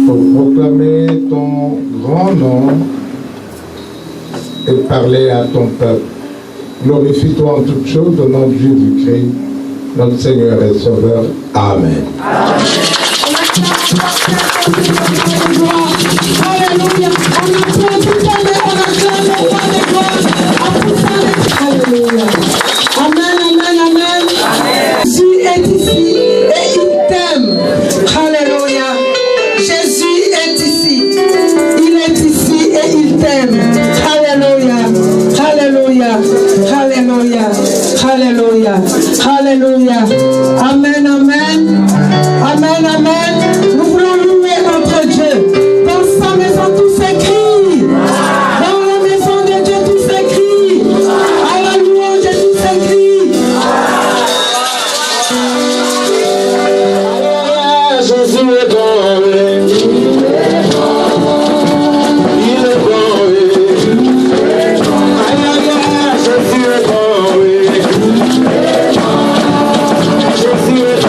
pour proclamer ton grand nom et parler à ton peuple. Glorifie-toi en toutes choses au nom de Jésus-Christ, notre Seigneur et Sauveur. Amen. Alléluia. Amen, amen, amen. Jésus est ici et il t'aime. Alléluia. Jésus est ici. Il est ici et il t'aime. Alléluia. Alléluia. Alléluia. Alléluia. Alléluia. Amen, amen. Amen, amen. Nous voulons louer notre Dieu. Dans sa maison, tout s'écrit. Dans la maison de Dieu, tout s'écrit. À la louange, tout s'écrit. Jésus est bon, il est bon, il est bon, Jésus est bon, Jésus est bon, Jésus est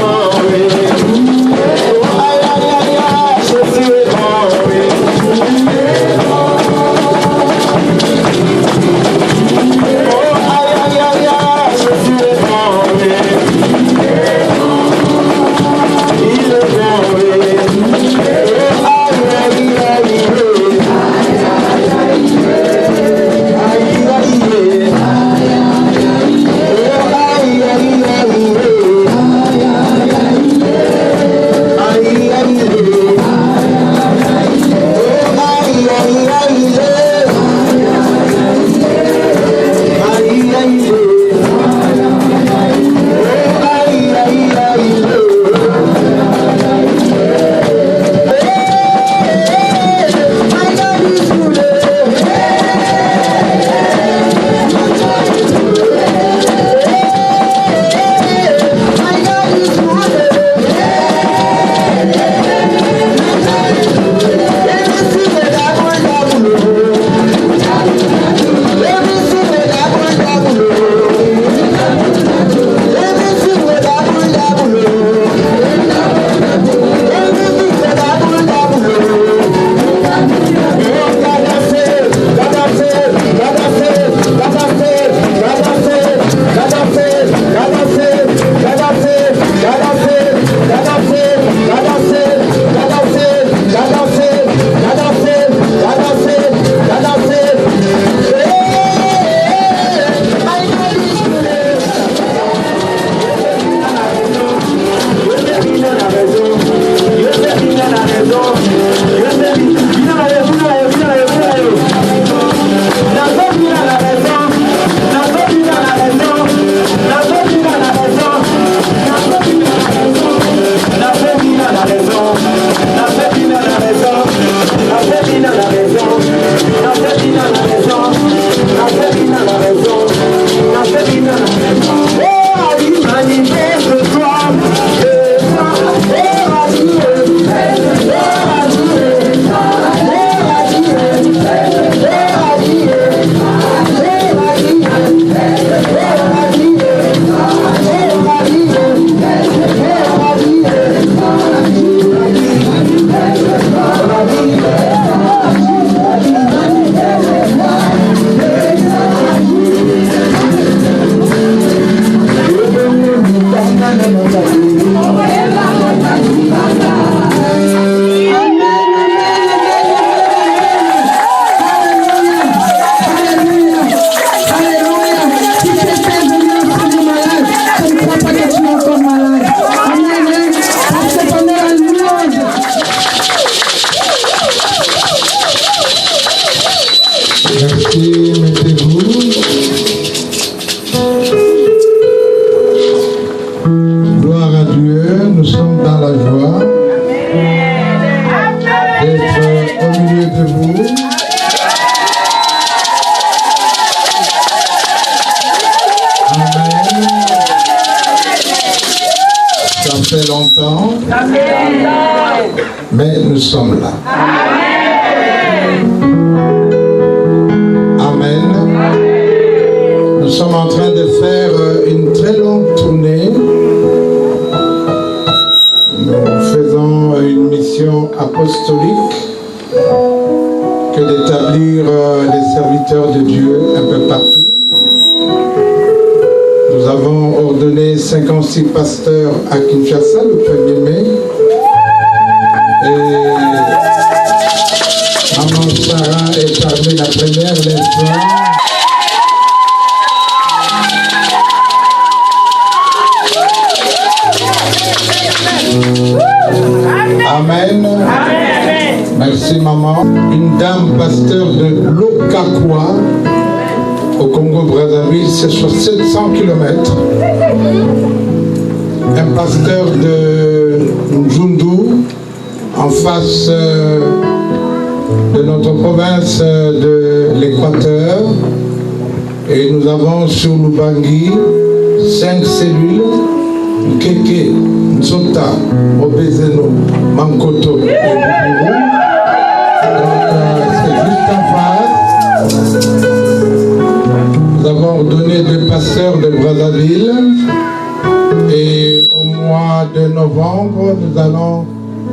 Mais nous sommes là. Amen. Nous sommes en train de faire une très longue tournée. Nous faisons une mission mission apostolique que d'établir des serviteurs de Dieu un peu partout. Nous avons ordonné 56 pasteurs à Kinshasa le 1er mai. Et Maman Sarah est parmi la première, les femmes. Amen. Merci maman. Une dame pasteur de Lokakwa au Congo-Brazzaville, c'est sur 700 km. Un pasteur de Njundu en face de notre province de l'Équateur. Et nous avons sur Lubangi 5 cellules. Keke, Nzota, Obezeno, Mankoto et Boubourou. Donc c'est juste en face. Nous avons ordonné 2 pasteurs de Brazzaville. Et au mois de novembre, nous allons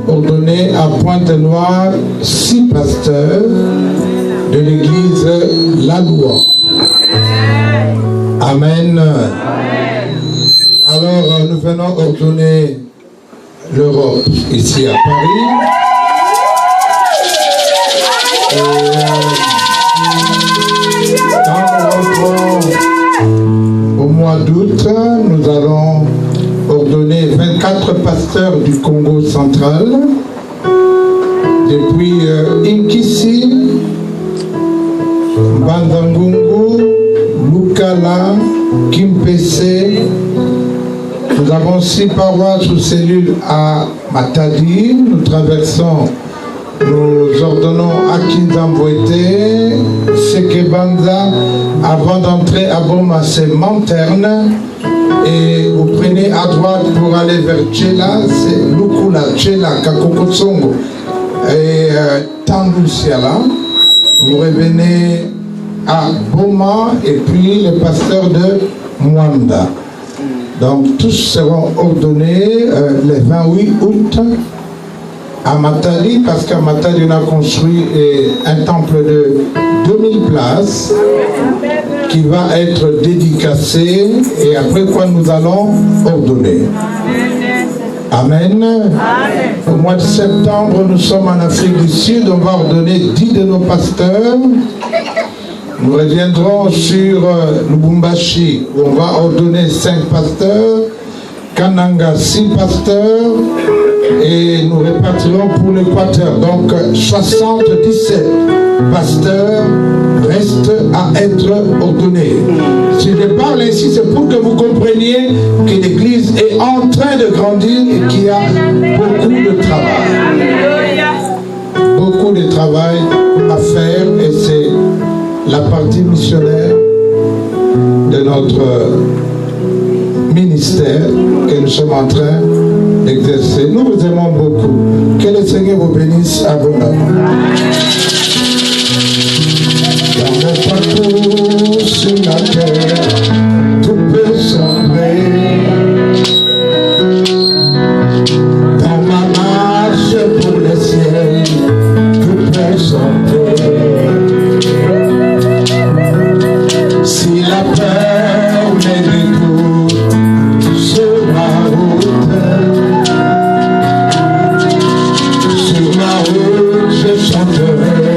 ordonner à Pointe-Noire 6 pasteurs de l'église La Loi. Amen. Alors, nous venons ordonner l'Europe ici à Paris. Quand nous rentrons au mois d'août, nous allons ordonner 24 pasteurs du Congo central, depuis Inkisi, Bandangungu, Lukala, Kimpese. Nous avons 6 paroisses ou cellules à Matadi. Nous traversons, nous ordonnons à Kinzambouete, Sekebanza. Avant d'entrer à Boma, c'est Manterne. Et vous prenez à droite pour aller vers Tchela, c'est Lukula, Tchela, Kakokotsongo et Tandusiala. Vous revenez à Boma et puis le pasteur de Mwanda. Donc tous seront ordonnés le 28 août à Matadi, parce qu'à Matadi on a construit un temple de 2000 places qui va être dédicacé et après quoi nous allons ordonner. Amen. Au mois de septembre, nous sommes en Afrique du Sud, on va ordonner 10 de nos pasteurs. Nous reviendrons sur Lubumbashi, où on va ordonner 5 pasteurs, Kananga 6 pasteurs, et nous répartirons pour l'Équateur. Donc 77 pasteurs restent à être ordonnés. Si je parle ici, c'est pour que vous compreniez que l'Église est en train de grandir et qu'il y a beaucoup de travail. Beaucoup de travail à faire, et c'est la partie missionnaire de notre ministère que nous sommes en train d'exercer. Nous vous aimons beaucoup. Que le Seigneur vous bénisse abondamment. Dans le parcours sur la terre, tout peut sembler. Dans ma marche pour le ciel, tout peut sembler. Si la peur me détourne sur ma route, je chanterai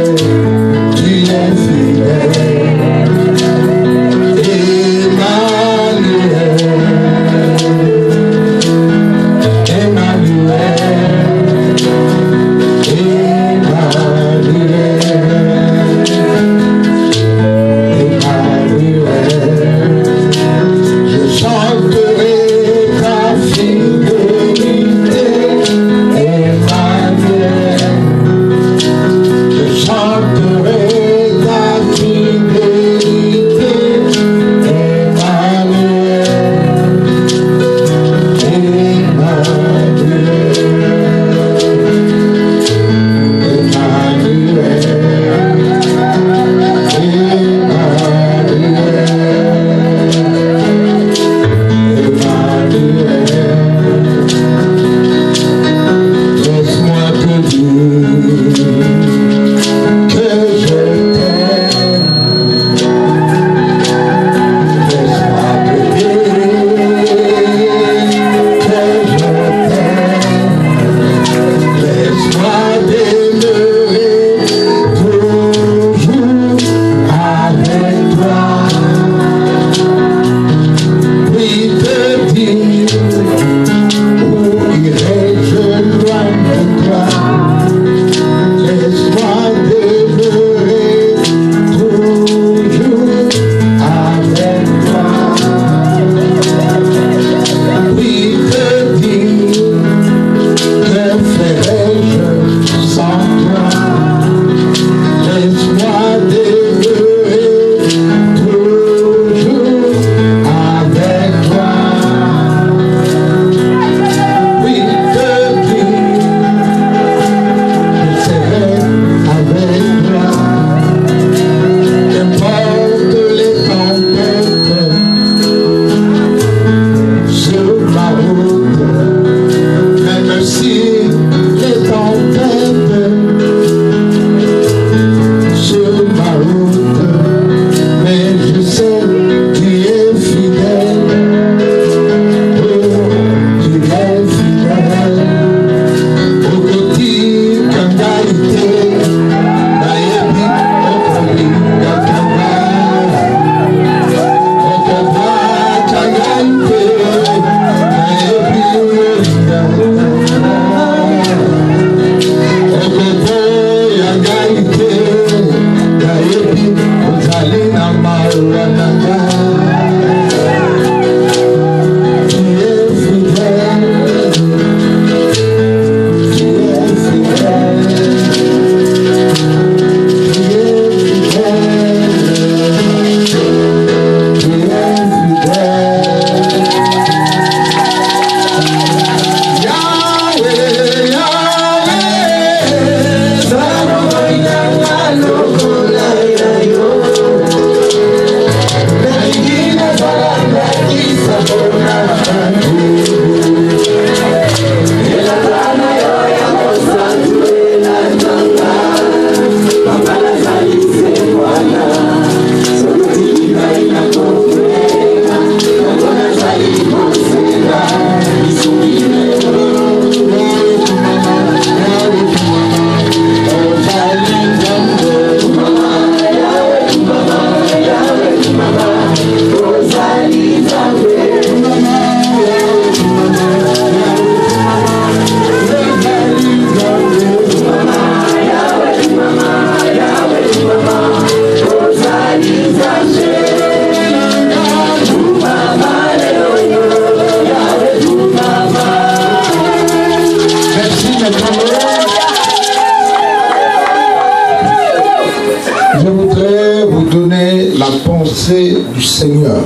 pensées du Seigneur.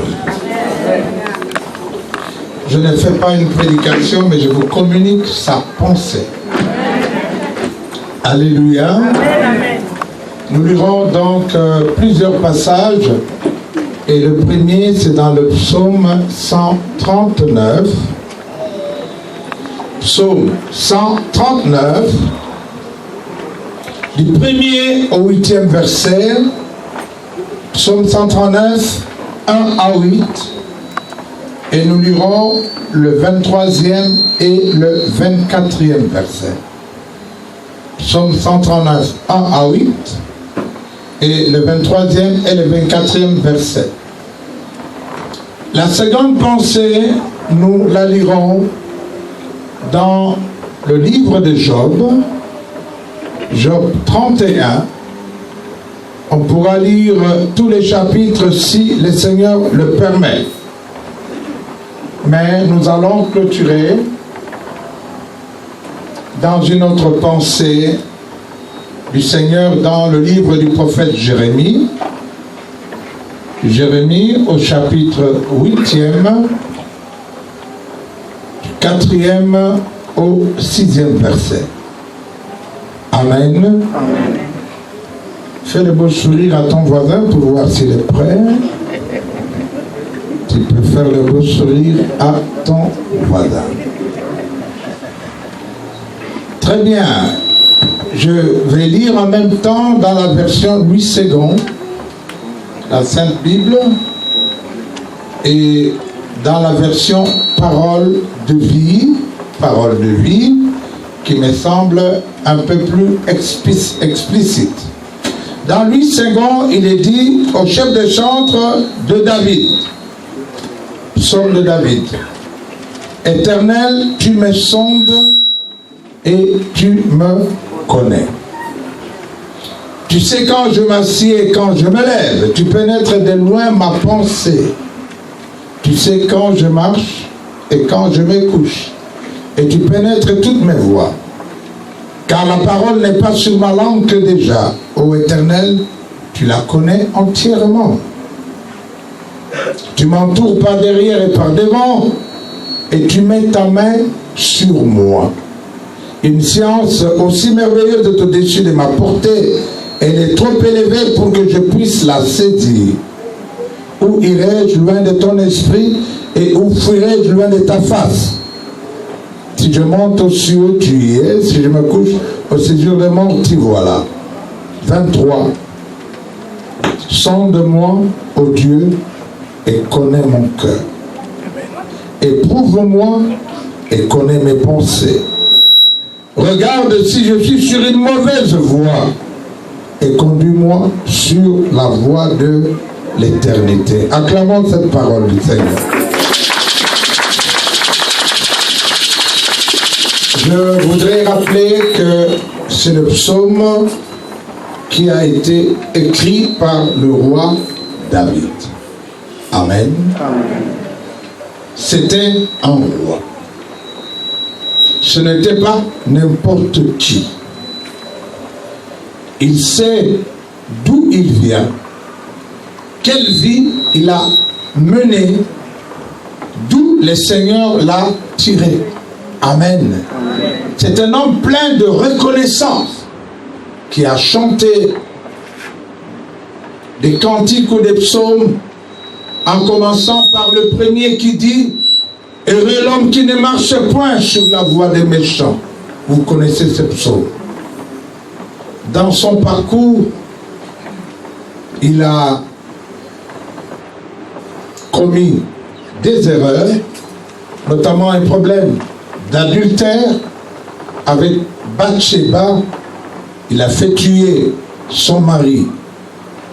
Je ne fais pas une prédication, mais je vous communique sa pensée. Alléluia. Nous lirons donc plusieurs passages. Et le premier, c'est dans le psaume 139. Psaume 139, du 1er au 8e verset. Psaume 139, 1 à 8. Et nous lirons le 23e et le 24e verset. Psaume 139, 1 à 8. Et le 23e et le 24e verset. La seconde pensée, nous la lirons dans le livre de Job, Job 31. On pourra lire tous les chapitres si le Seigneur le permet. Mais nous allons clôturer dans une autre pensée du Seigneur dans le livre du prophète Jérémie. Jérémie au chapitre 8e, du 4e au 6e verset. Amen. Amen. Fais le beau sourire à ton voisin pour voir s'il est prêt. Tu peux faire le beau sourire à ton voisin. Très bien. Je vais lire en même temps dans la version Louis II, la Sainte Bible, et dans la version Parole de vie, qui me semble un peu plus explicite. Dans Louis II, il est dit au chef de chantre de David, psaume de David, « Éternel, tu me sondes et tu me connais. Tu sais quand je m'assieds et quand je me lève, tu pénètres de loin ma pensée. Tu sais quand je marche et quand je me couche, et tu pénètres toutes mes voies. Car la parole n'est pas sur ma langue que déjà. Ô Éternel, tu la connais entièrement. Tu m'entoures par derrière et par devant, et tu mets ta main sur moi. Une science aussi merveilleuse est au-dessus de ma portée. Elle est trop élevée pour que je puisse la saisir. Où irai-je loin de ton esprit et où fuirai-je loin de ta face? Si je monte aux cieux, tu y es. Si je me couche au séjour des morts, tu voilà. 23. Sonde-moi, ô Dieu, et connais mon cœur. Éprouve-moi et connais mes pensées. Regarde si je suis sur une mauvaise voie et conduis-moi sur la voie de l'éternité. Acclamons cette parole du Seigneur. Je voudrais rappeler que c'est le psaume qui a été écrit par le roi David. Amen. C'était un roi. Ce n'était pas n'importe qui. Il sait d'où il vient, quelle vie il a menée, d'où le Seigneur l'a tiré. Amen. C'est un homme plein de reconnaissance qui a chanté des cantiques ou des psaumes en commençant par le premier qui dit « Heureux l'homme qui ne marche point sur la voie des méchants ». Vous connaissez ce psaume. Dans son parcours, il a commis des erreurs, notamment un problème d'adultère avec Bathsheba. Il a fait tuer son mari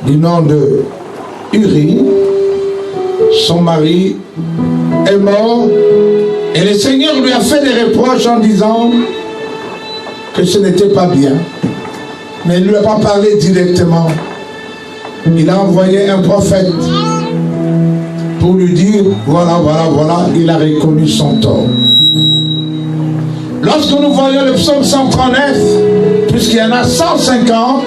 du nom de Uri. Son mari est mort et le Seigneur lui a fait des reproches en disant que ce n'était pas bien. Mais il ne lui a pas parlé directement. Il a envoyé un prophète pour lui dire voilà, il a reconnu son tort. Lorsque nous voyons le psaume 139, puisqu'il y en a 150,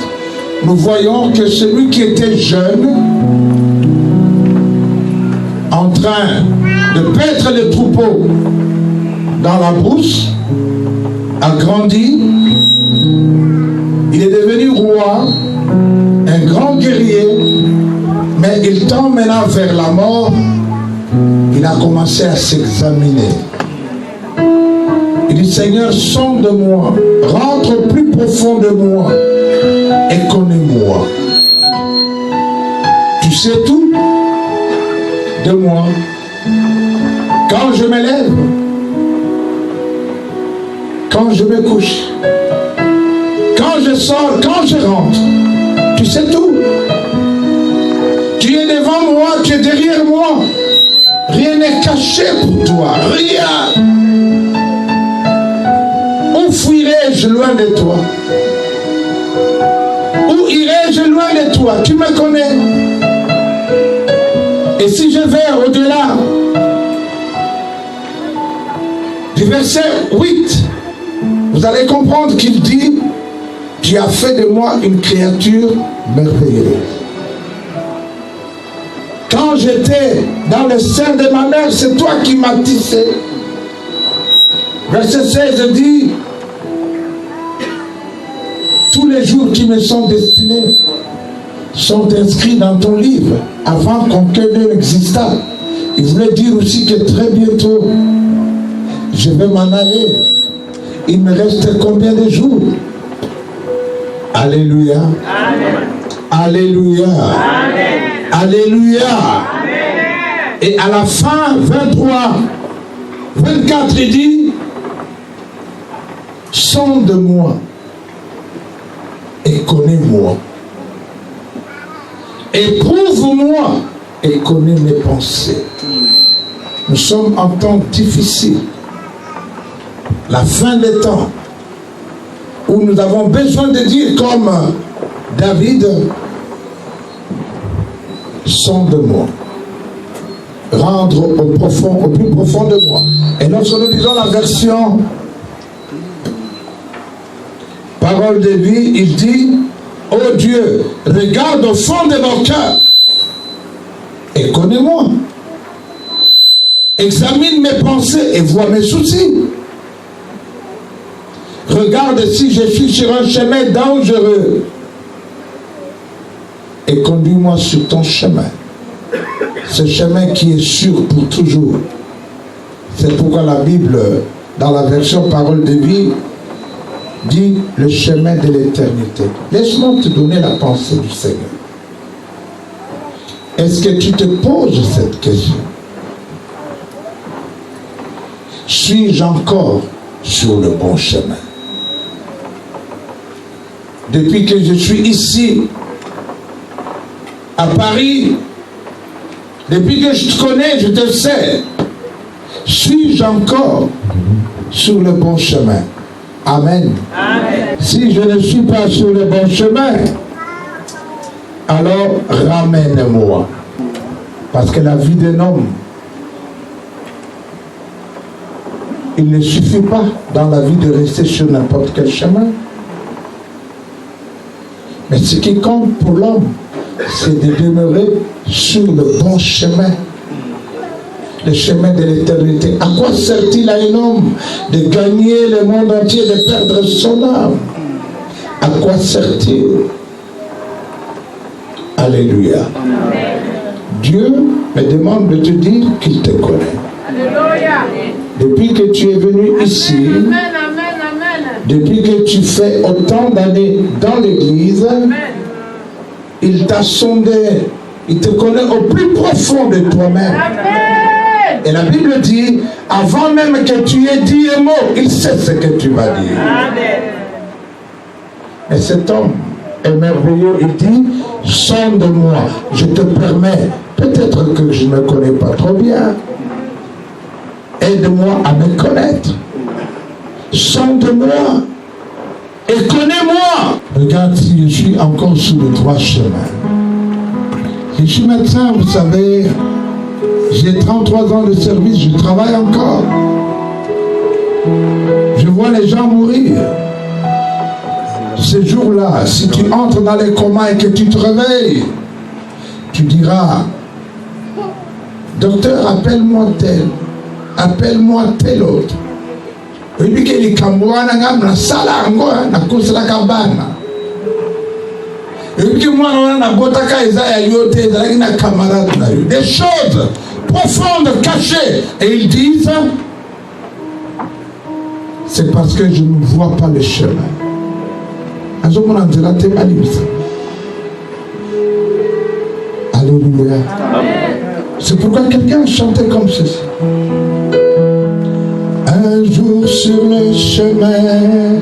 nous voyons que celui qui était jeune en train de paître les troupeaux dans la brousse, a grandi, il est devenu roi, un grand guerrier, mais il tend maintenant vers la mort. Il a commencé à s'examiner. Il dit, Seigneur, sonde-moi, rentre au plus profond de moi et connais-moi. Tu sais tout de moi. Quand je me lève, quand je me couche, quand je sors, quand je rentre, tu sais tout. Tu es devant moi, tu es derrière moi. Rien n'est caché pour toi, rien. Où fuirai-je loin de toi? Où irai-je loin de toi? Tu me connais. Et si je vais au-delà du verset 8, vous allez comprendre qu'il dit, tu as fait de moi une créature merveilleuse. Quand j'étais dans le sein de ma mère, c'est toi qui m'as tissé. Verset 16 dit, tous les jours qui me sont destinés sont inscrits dans ton livre avant qu'aucun d'eux n'existât. Il voulait dire aussi que très bientôt, je vais m'en aller. Il me reste combien de jours? Alléluia. Amen. Alléluia. Amen. Alléluia. Amen. Et à la fin, 23, 24, il dit, sonde-moi et connais-moi. Éprouve-moi et connais mes pensées. Nous sommes en temps difficile. La fin des temps, où nous avons besoin de dire comme David, sonde-moi, rendre au plus profond de moi. Et lorsque nous lisons la version Parole de vie, il dit, oh Dieu, regarde au fond de mon cœur et connais-moi. Examine mes pensées et vois mes soucis. Regarde si je suis sur un chemin dangereux et conduis-moi sur ton chemin. Ce chemin qui est sûr pour toujours. C'est pourquoi la Bible, dans la version Parole de vie, dit le chemin de l'éternité. Laisse-moi te donner la pensée du Seigneur. Est-ce que tu te poses cette question? Suis-je encore sur le bon chemin? Depuis que je suis ici, à Paris, depuis que je te connais, je te sais, suis-je encore sur le bon chemin? Amen. Amen. Si je ne suis pas sur le bon chemin, alors ramène-moi. Parce que la vie d'un homme, il ne suffit pas dans la vie de rester sur n'importe quel chemin. Mais ce qui compte pour l'homme, c'est de demeurer sur le bon chemin. Le chemin de l'éternité. À quoi sert-il à un homme de gagner le monde entier, de perdre son âme? À quoi sert-il? Alléluia. Amen. Dieu me demande de te dire qu'il te connaît. Alléluia. Depuis que tu es venu ici, amen, amen, amen. Depuis que tu fais autant d'années dans l'église, il t'a sondé, il te connaît au plus profond de toi-même. Et la Bible dit, avant même que tu aies dit un mot, il sait ce que tu vas dire. Amen. Et cet homme est merveilleux, il dit, sonde-moi, je te permets, peut-être que je ne me connais pas trop bien, aide-moi à me connaître, sonde-moi et connais-moi. Regarde si je suis encore sur le droit chemin. Je suis médecin, vous savez, j'ai 33 ans de service, je travaille encore. Je vois les gens mourir. Ce jour-là, si tu entres dans les comas et que tu te réveilles, tu diras, docteur, appelle-moi tel autre. Et puis que les Camerounais na sala ngo na kosala kabana. Et puis que moi na botaka ezaya yote ezala na camarade na yo. Des choses profondes cachées et ils disent c'est parce que je ne vois pas le chemin. Alléluia. C'est pourquoi quelqu'un chantait comme ceci. Un jour sur le chemin,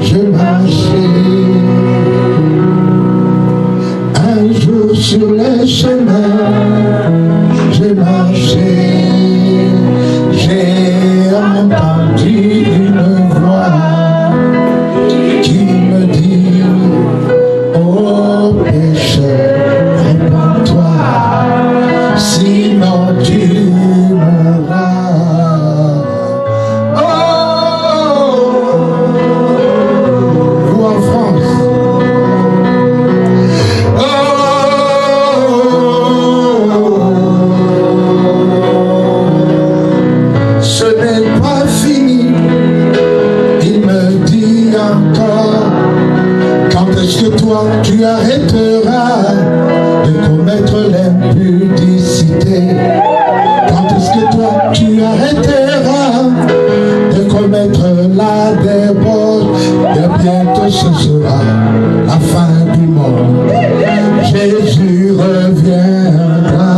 je marchais. Un jour sur le chemin, je marchais. J'ai entendu une voix qui me dit, oh pécheur, répands-toi, sinon tu mourras. Vous en France. Ce n'est pas fini. Il me dit encore, quand est-ce que toi tu arrêteras de commettre l'impudicité? Quand est-ce que toi tu arrêteras de commettre la débauche? Et bientôt ce sera la fin du monde. Jésus reviendra.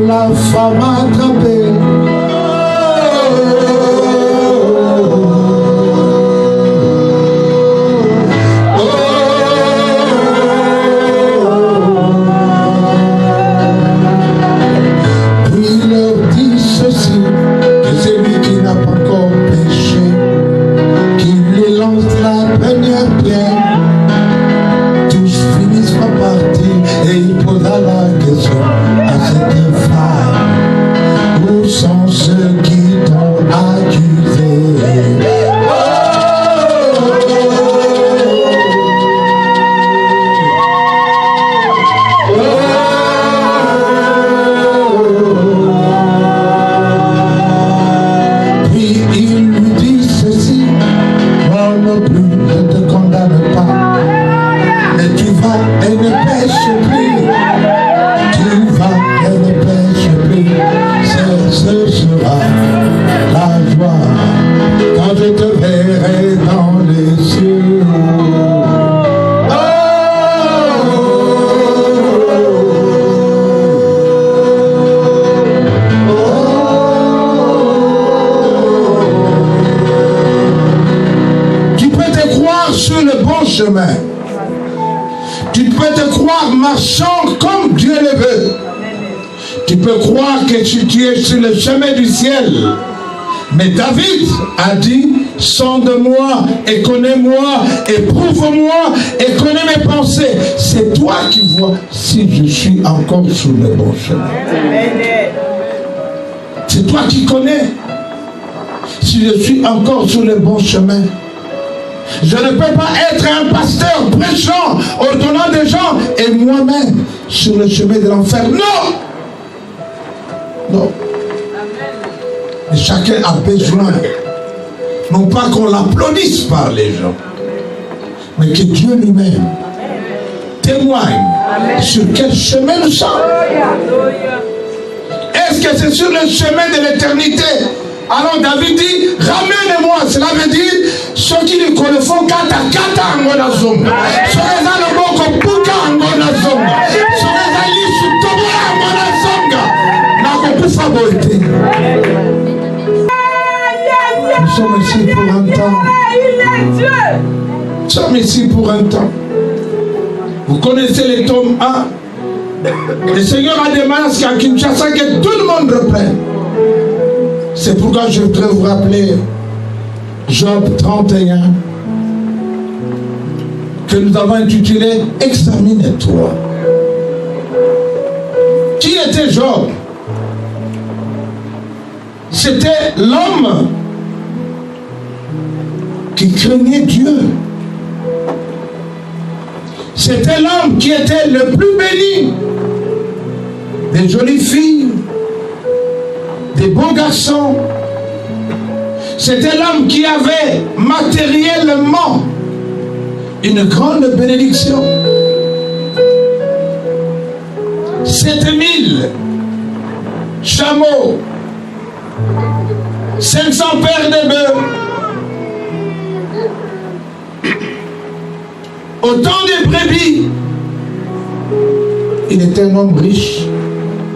La femme attrapée. Puis il leur dit ceci, que celui qui n'a pas encore péché, qu'il lui lance la première pierre. Tous finissent par partir et il posera la question à cette femme. Où sont ceux qui t'ont accusé? Puis il lui dit ceci, moi non plus je ne te condamne pas, mais tu vas et ne pêches plus. Tu vas et ne pêches plus. Ce sera la joie quand je te verrai dans les cieux. Tu peux te croire sur le bon chemin. Tu peux te croire marchant comme Dieu le veut. Tu peux croire que tu es sur le chemin du ciel. Mais David a dit, sonde-moi et connais-moi, éprouve-moi et connais mes pensées. C'est toi qui vois si je suis encore sur le bon chemin. C'est toi qui connais si je suis encore sur le bon chemin. Je ne peux pas être un pasteur prêchant, ordonnant des gens et moi-même sur le chemin de l'enfer. Non! Non. Et chacun a besoin, non pas qu'on l'applaudisse par les gens, mais que Dieu lui-même témoigne sur quel chemin nous sommes. Est-ce que c'est sur le chemin de l'éternité? Alors David dit, ramène-moi. Cela veut dire, ceux qui ne connaissent pas kata angonazonga. Ceux qui ne boko puka angonazonga. Ceux qui ne sutobola angonazonga. Nakokufa boite. Nous sommes ici pour un temps. Nous sommes ici pour un temps. Vous connaissez les tomes 1. Le Seigneur a demandé à Kinshasa que tout le monde reprenne. C'est pourquoi je voudrais vous rappeler Job 31 que nous avons intitulé « Examine-toi ». Qui était Job? C'était l'homme qui craignait Dieu. C'était l'homme qui était le plus béni. Des jolies filles, des beaux garçons. C'était l'homme qui avait matériellement une grande bénédiction. 7000 chameaux, 500 paires de bœufs, autant de brebis. Il était un homme riche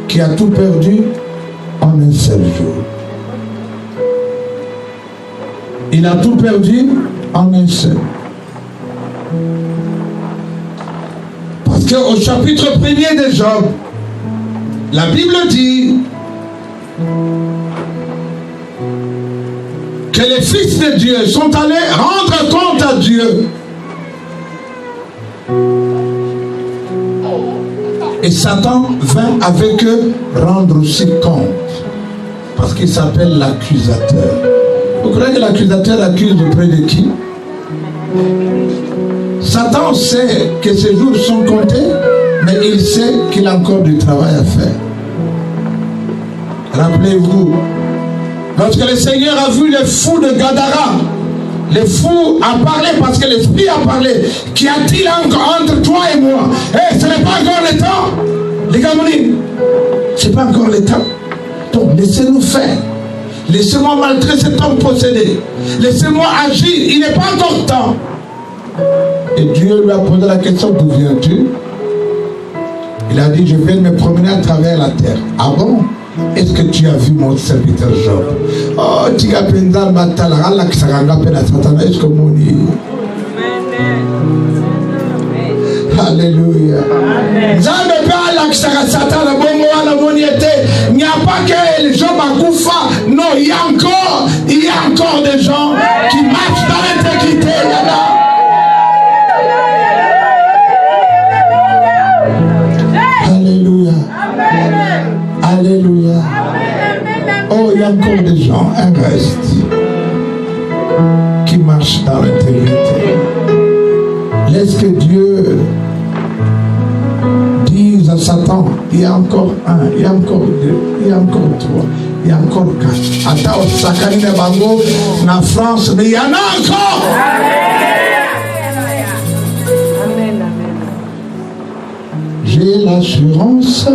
qui a tout perdu en un seul jour. Il a tout perdu en un seul. Parce qu'au chapitre 1er de Job, la Bible dit que les fils de Dieu sont allés rendre compte à Dieu. Et Satan vint avec eux rendre aussi compte. Parce qu'il s'appelle l'accusateur. Vous croyez que l'accusateur accuse auprès de qui? Satan sait que ses jours sont comptés, mais il sait qu'il a encore du travail à faire. Rappelez-vous, lorsque le Seigneur a vu les fous de Gadara, les fous a parlé parce que l'Esprit a parlé. Qu'y a-t-il encore entre toi et moi? Ce n'est pas encore le temps. Les Gamonis, ce n'est pas encore le temps. Donc laissez-nous faire. Laissez-moi maltraiter cet homme possédé. Laissez-moi agir. Il n'est pas encore temps. Et Dieu lui a posé la question: d'où viens-tu? Il a dit: je viens de me promener à travers la terre. Ah bon? Est-ce que tu as vu mon serviteur Job? Oh, tu as pensé à Matala, Allah qui s'est rappelé à Satan. Est-ce que mon dit? Alléluia. Il n'y a pas que les gens Bakoufa. Non, il y a encore des gens qui marchent dans l'intégrité. Alléluia. Alléluia. Oh, il y a encore des gens, un reste, qui marchent dans l'intégrité. Laisse que Dieu dise à Satan: il y a encore un, il y a encore deux, il y a encore trois, il y a encore quatre. Attends, au Sakani de Bango, en France, mais il y en a encore. Amen. J'ai l'assurance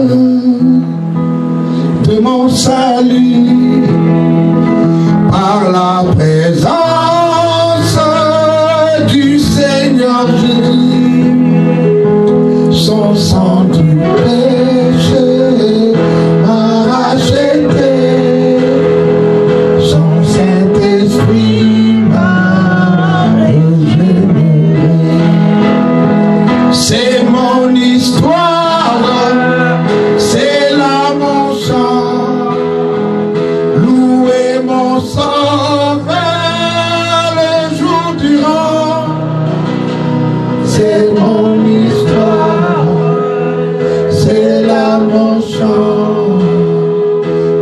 de mon salut par la présence du Seigneur Jésus. Son sang du péché m'a racheté, son Saint-Esprit m'a régénéré. C'est mon histoire, c'est là mon chant, louez mon sauveur le jour durant. C'est mon histoire, c'est là mon chant,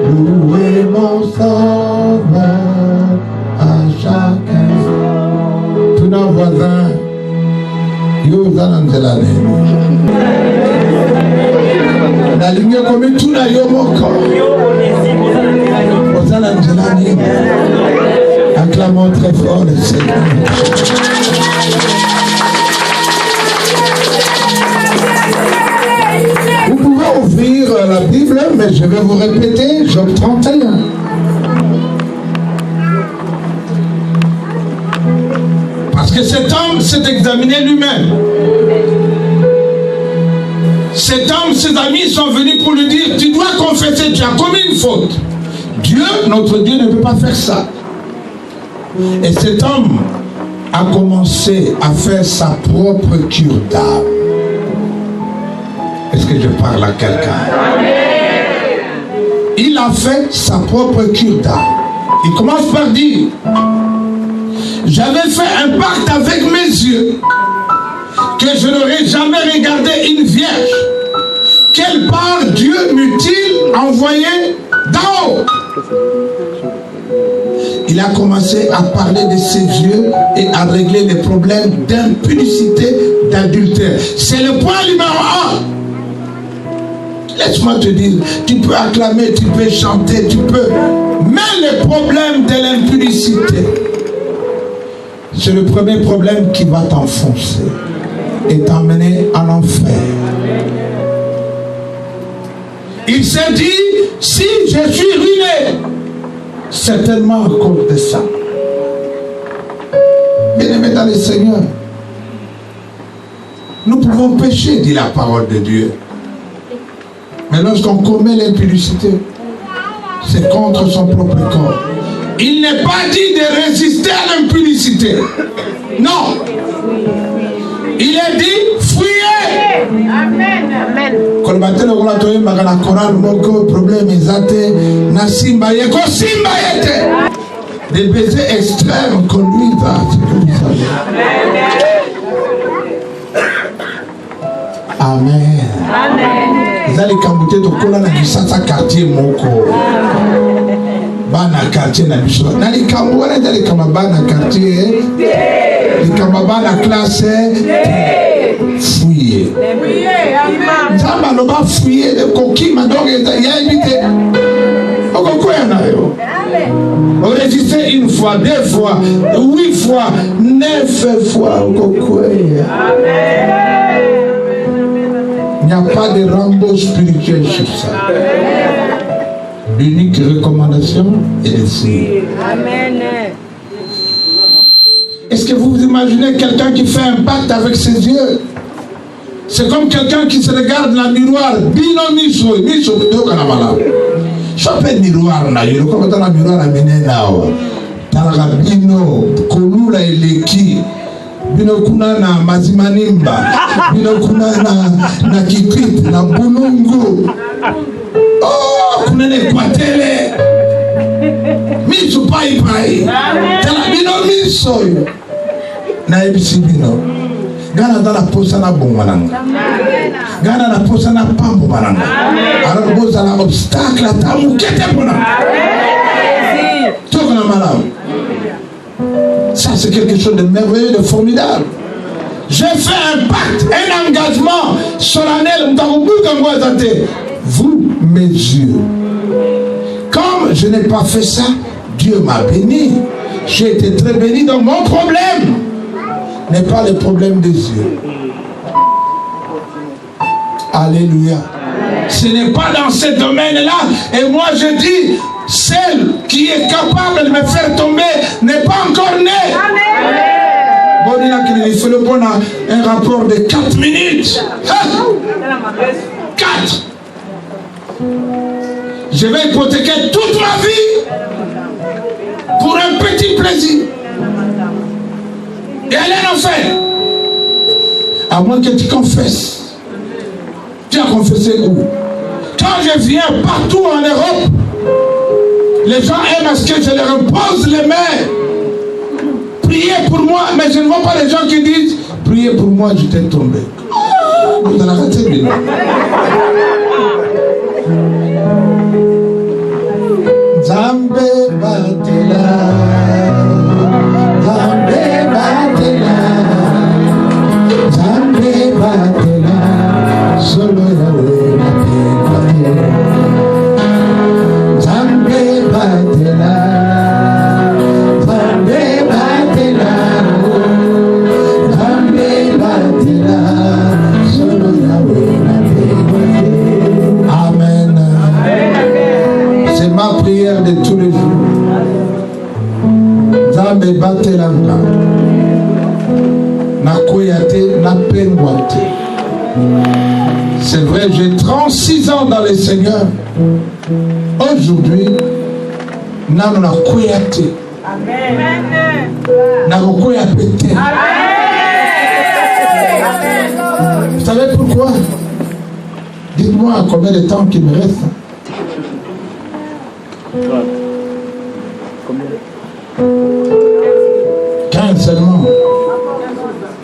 louez mon sauveur à chaque instant. Tous nos voisins, la ligne comme tout la yomoko. Acclamons très fort le Seigneur. Vous pouvez ouvrir la Bible, mais je vais vous répéter Job 31. Parce que cet homme s'est examiné lui-même. Cet homme, ses amis sont venus pour lui dire: tu dois confesser, tu as commis une faute. Dieu, notre Dieu, ne peut pas faire ça. Et cet homme a commencé à faire sa propre cure d'âme. Est-ce que je parle à quelqu'un? Il a fait sa propre cure d'âme. Il commence par dire: j'avais fait un pacte avec mes yeux que je n'aurais jamais regardé une vierge, quelle part Dieu m'eut-il envoyé d'en haut? Il a commencé à parler de ses yeux et à régler les problèmes d'impudicité, d'adultère. C'est le point numéro 1. Laisse-moi te dire, tu peux acclamer, tu peux chanter, tu peux. Mais le problème de l'impudicité, c'est le premier problème qui va t'enfoncer et t'emmener en enfer. Il s'est dit, si je suis ruiné, certainement à cause de ça. Bien-aimés dans le Seigneur, nous pouvons pécher, dit la parole de Dieu. Mais lorsqu'on commet l'impudicité, c'est contre son propre corps. Il n'est pas dit de résister à l'impudicité. Non. Il est dit, fuyez. Amen. Amen. Des baisers extrêmes conduisent à ce que vous savez. Amen. Amen. Vous allez camboter de cola na kisasa quartier moko. Bana quartier na biso. Na li kambola dali kamabana quartier. Li kamabana classe. Fouiller. Zamba no ba fouiller de coquille madonge ya invité. Oko na yo. On résistait une fois, 2 fois, 8 fois, 9 fois. Amen. Il n'y a pas de Rambo spirituel sur ça. L'unique recommandation est de suivre. Amen. Est-ce que vous imaginez quelqu'un qui fait un pacte avec ses yeux? C'est comme quelqu'un qui se regarde dans le miroir. Bino miso, miso plutôt qu'à la malade. J'appelle miroir, comme dans le miroir à Ménénao. Dans la bino, Kolula et Leki. Bino kuna na mazimanimba, bino kuna na kikrit, na bulungu. Oh, kuna ne kwatele. Miso pai. Tala bino miso. Na ebisi bino. Gana dans la posa na bongananga. Gana na posa na pambo bananga. Alors boza na obstacle à mukete bona. Tout na malam. Ça, c'est quelque chose de merveilleux, de formidable. J'ai fait un pacte, un engagement solennel. Vous, mes yeux. Comme je n'ai pas fait ça, Dieu m'a béni. J'ai été très béni. Donc mon problème n'est pas le problème des yeux. Alléluia. Ce n'est pas dans ce domaine-là. Et moi, je dis, celle qui est capable de me faire tomber n'est pas encore née. Bon, il faut le prendre un rapport de 4 minutes. 4. Je vais hypothéquer toute ma vie pour un petit plaisir. Et aller en enfer. À moins que tu confesses. Tu as confessé où? Quand je viens partout en Europe, les gens aiment à ce que je leur impose les mains. Priez pour moi, mais je ne vois pas les gens qui disent priez pour moi, je t'ai tombé. Vous allez arrêter de Zambé Batela, Zambé Batela, Zambé Batela, solo Yahweh Batela. Zambé Batela, Zambé Batela, Zambé Batela, solo Yahweh Batela. Amen. C'est ma prière de tous les jours. Zambé Batela, Nakoyate, Napengwate. C'est vrai, j'ai 36 ans dans le Seigneur. Aujourd'hui, nous na koyate. Amen. Na koyate. Vous savez pourquoi? Dites-moi combien de temps qu'il me reste. Combien? 15 seulement.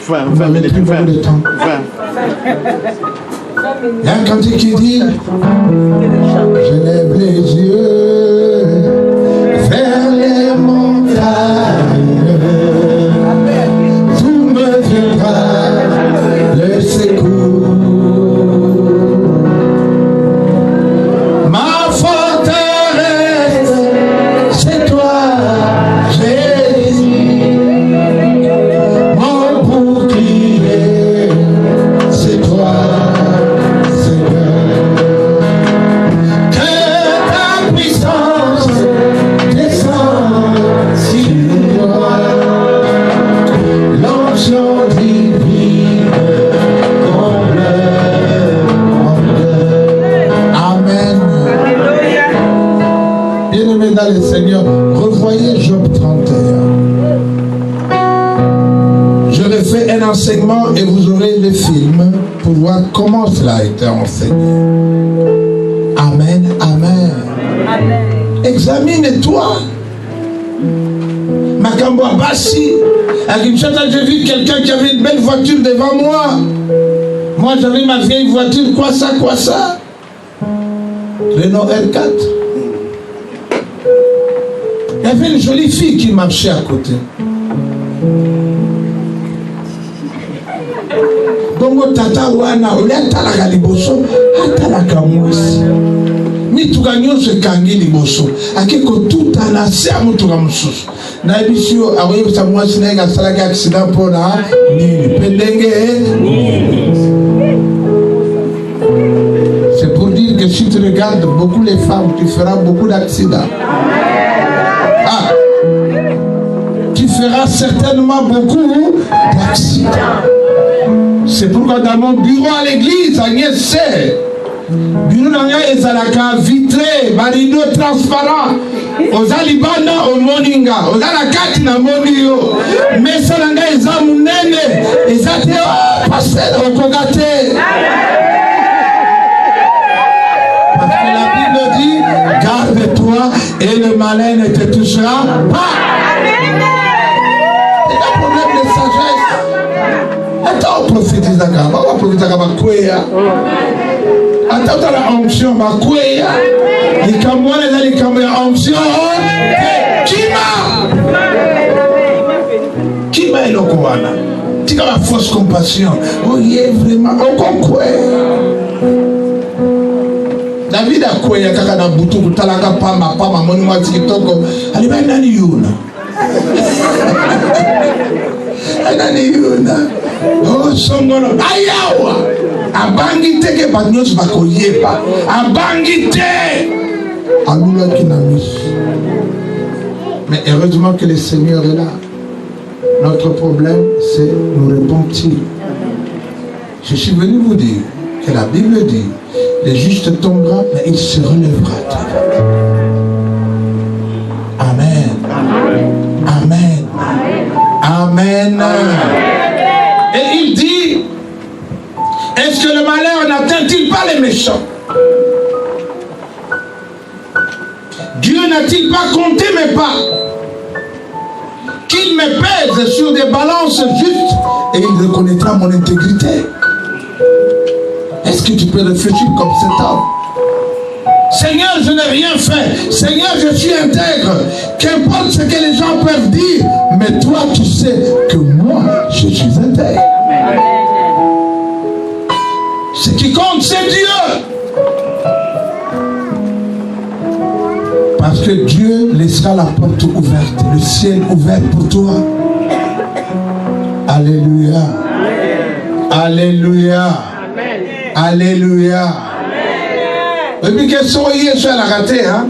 20 minutes. Plus beaucoup de temps. 20. Il y a un cantique qui dit, je lève les yeux vers les montagnes, d'où me viendra le secours. Ma forteresse, c'est toi, Jésus. Mon bouclier, c'est toi, Seigneur. Que ta puissance descende sur moi. L'onction divine comble mon cœur. Amen. Bien-aimés dans le Seigneur, revoyez Job 31. Je refais un enseignement et vous aurez le film pour voir comment cela a été enseigné. Amen, amen. Examine-toi. Makambo Abassi, à Kinshasa, j'ai vu quelqu'un qui avait une belle voiture devant moi. Moi, j'avais ma vieille voiture, quoi ça, Renault R4. Il y avait une jolie fille qui marchait à côté. Bongo tata wana ole talaka liboso atalaka mwasi mituka nyonso ekangi liboso akeko tuta na se ya motuka mosusu nayebi yo akoyebisa mwasi naye asalaki accident mpona nini mpe ndenge. C'est pour dire que si tu regardes beaucoup les femmes, tu feras beaucoup d'accidents. Ah, tu feras certainement beaucoup d'accidents. C'est pourquoi dans mon bureau à l'église, Agnès sait, bureau d'Agnès est à la cave vitrée, barido transparent. Aux alibana au moninga, aux alakati na monio, mais ça n'a pas été amunene, et ça te passer au kogate. Parce que la Bible dit, garde-toi et le malin ne te touchera pas. C'est un problème de sagesse. Attends, prophétise d'accord, on va prophétiser d'accord, attends, la onction, ma kouya. Les Camerounais, les Camerounais, onction. Qui m'a élo kouana? Tu as la fausse compassion. Oh, il est vraiment. Oh, quoi? David a kouya, kaka na butu, kutalaka pama, moni wa tikitoko. Aliba nani yuna? Nani yuna? Oh, songono. Ayawa! Abangite ke bagnos bakoyeba. Abangite! Alula kinamis. Mais heureusement que le Seigneur est là. Notre problème, c'est nous repentir. Je suis venu vous dire que la Bible dit, le juste tombera, mais il se relèvera. Amen. Amen. Amen. Et il dit, est-ce que le malheur n'atteint-il pas les méchants? Dieu n'a-t-il pas compté mes pas? Qu'il me pèse sur des balances justes et il reconnaîtra mon intégrité. Est-ce que tu peux réfléchir comme cet homme? Seigneur, je n'ai rien fait. Seigneur, je suis intègre. Qu'importe ce que les gens peuvent dire, mais toi, tu sais que moi, je suis intègre. Ce qui compte, c'est Dieu. Parce que Dieu laissera la porte ouverte, le ciel ouvert pour toi. Alléluia. Alléluia. Alléluia. Et puis que soyez sur la raté, hein?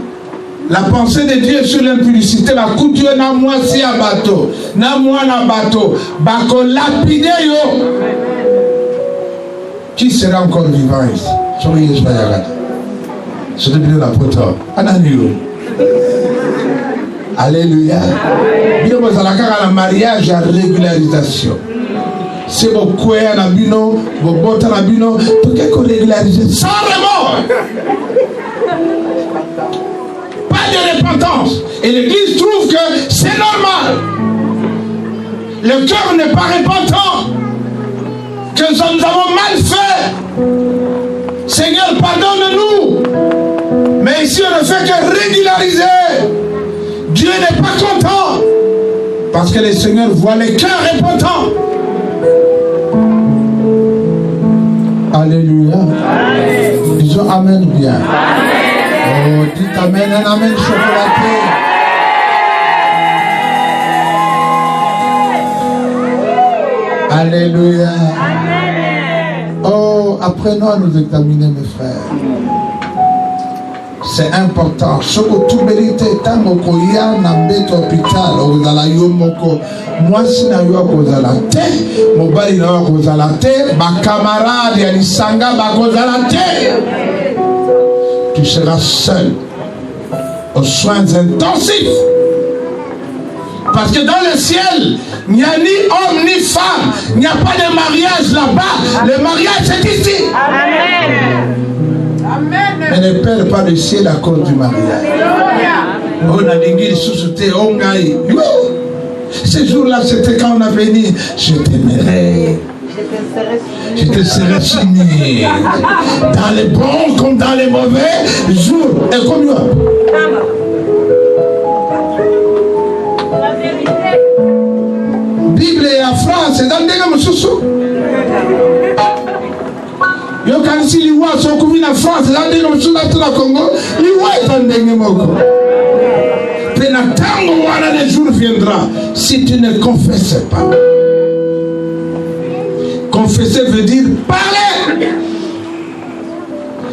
La pensée de Dieu sur l'impudicité, la couture na moi si à bateau, na moi na bateau, bako lapide yo. Qui sera encore vivant ici? Soyez sur la raté. Je te dis la poteau. Ananio. Alléluia. Bien, vous allez faire un mariage à régularisation. C'est vos couilles à bino, vos bottes à bino, tout ce qu'on régularise sans remords. Pas de repentance. Et l'Église trouve que c'est normal. Le cœur n'est pas repentant. Que nous avons mal fait. Seigneur, pardonne-nous. Mais ici, on ne fait que régulariser. Dieu n'est pas content. Parce que le Seigneur voit les cœurs répentants. Alléluia. Disons Amen bien. Oh, dites Amen, un Amen chocolaté. Alléluia. Oh, apprenons à nous examiner, mes frères. C'est important. Ce que tout mérite, tant que y a un bête hôpital, vous allez y moko. Moi, si na yo kozala te, mobali na yo kozala te, ma camarade ya lisanga ba kozala te. Tu seras seul aux soins intensifs. Parce que dans le ciel, il n'y a ni homme ni femme. Il n'y a pas de mariage là-bas. Le mariage c'est ici. Amen. Mais ne perds pas le ciel à cause du mariage. On a dit ce jour-là, c'était quand on a venu. Je t'aimerai. Je te serai signé. Dans les bons comme dans les mauvais jours. Et comme moi. Bible et en France, c'est dans des gammes sous. Yo quand si liwa sont couvris en France, dans des gammes sous dans tout le Congo, liwa est dans des gammes. Penatango wana le jour viendra si tu ne confesses pas. Confesser veut dire parler.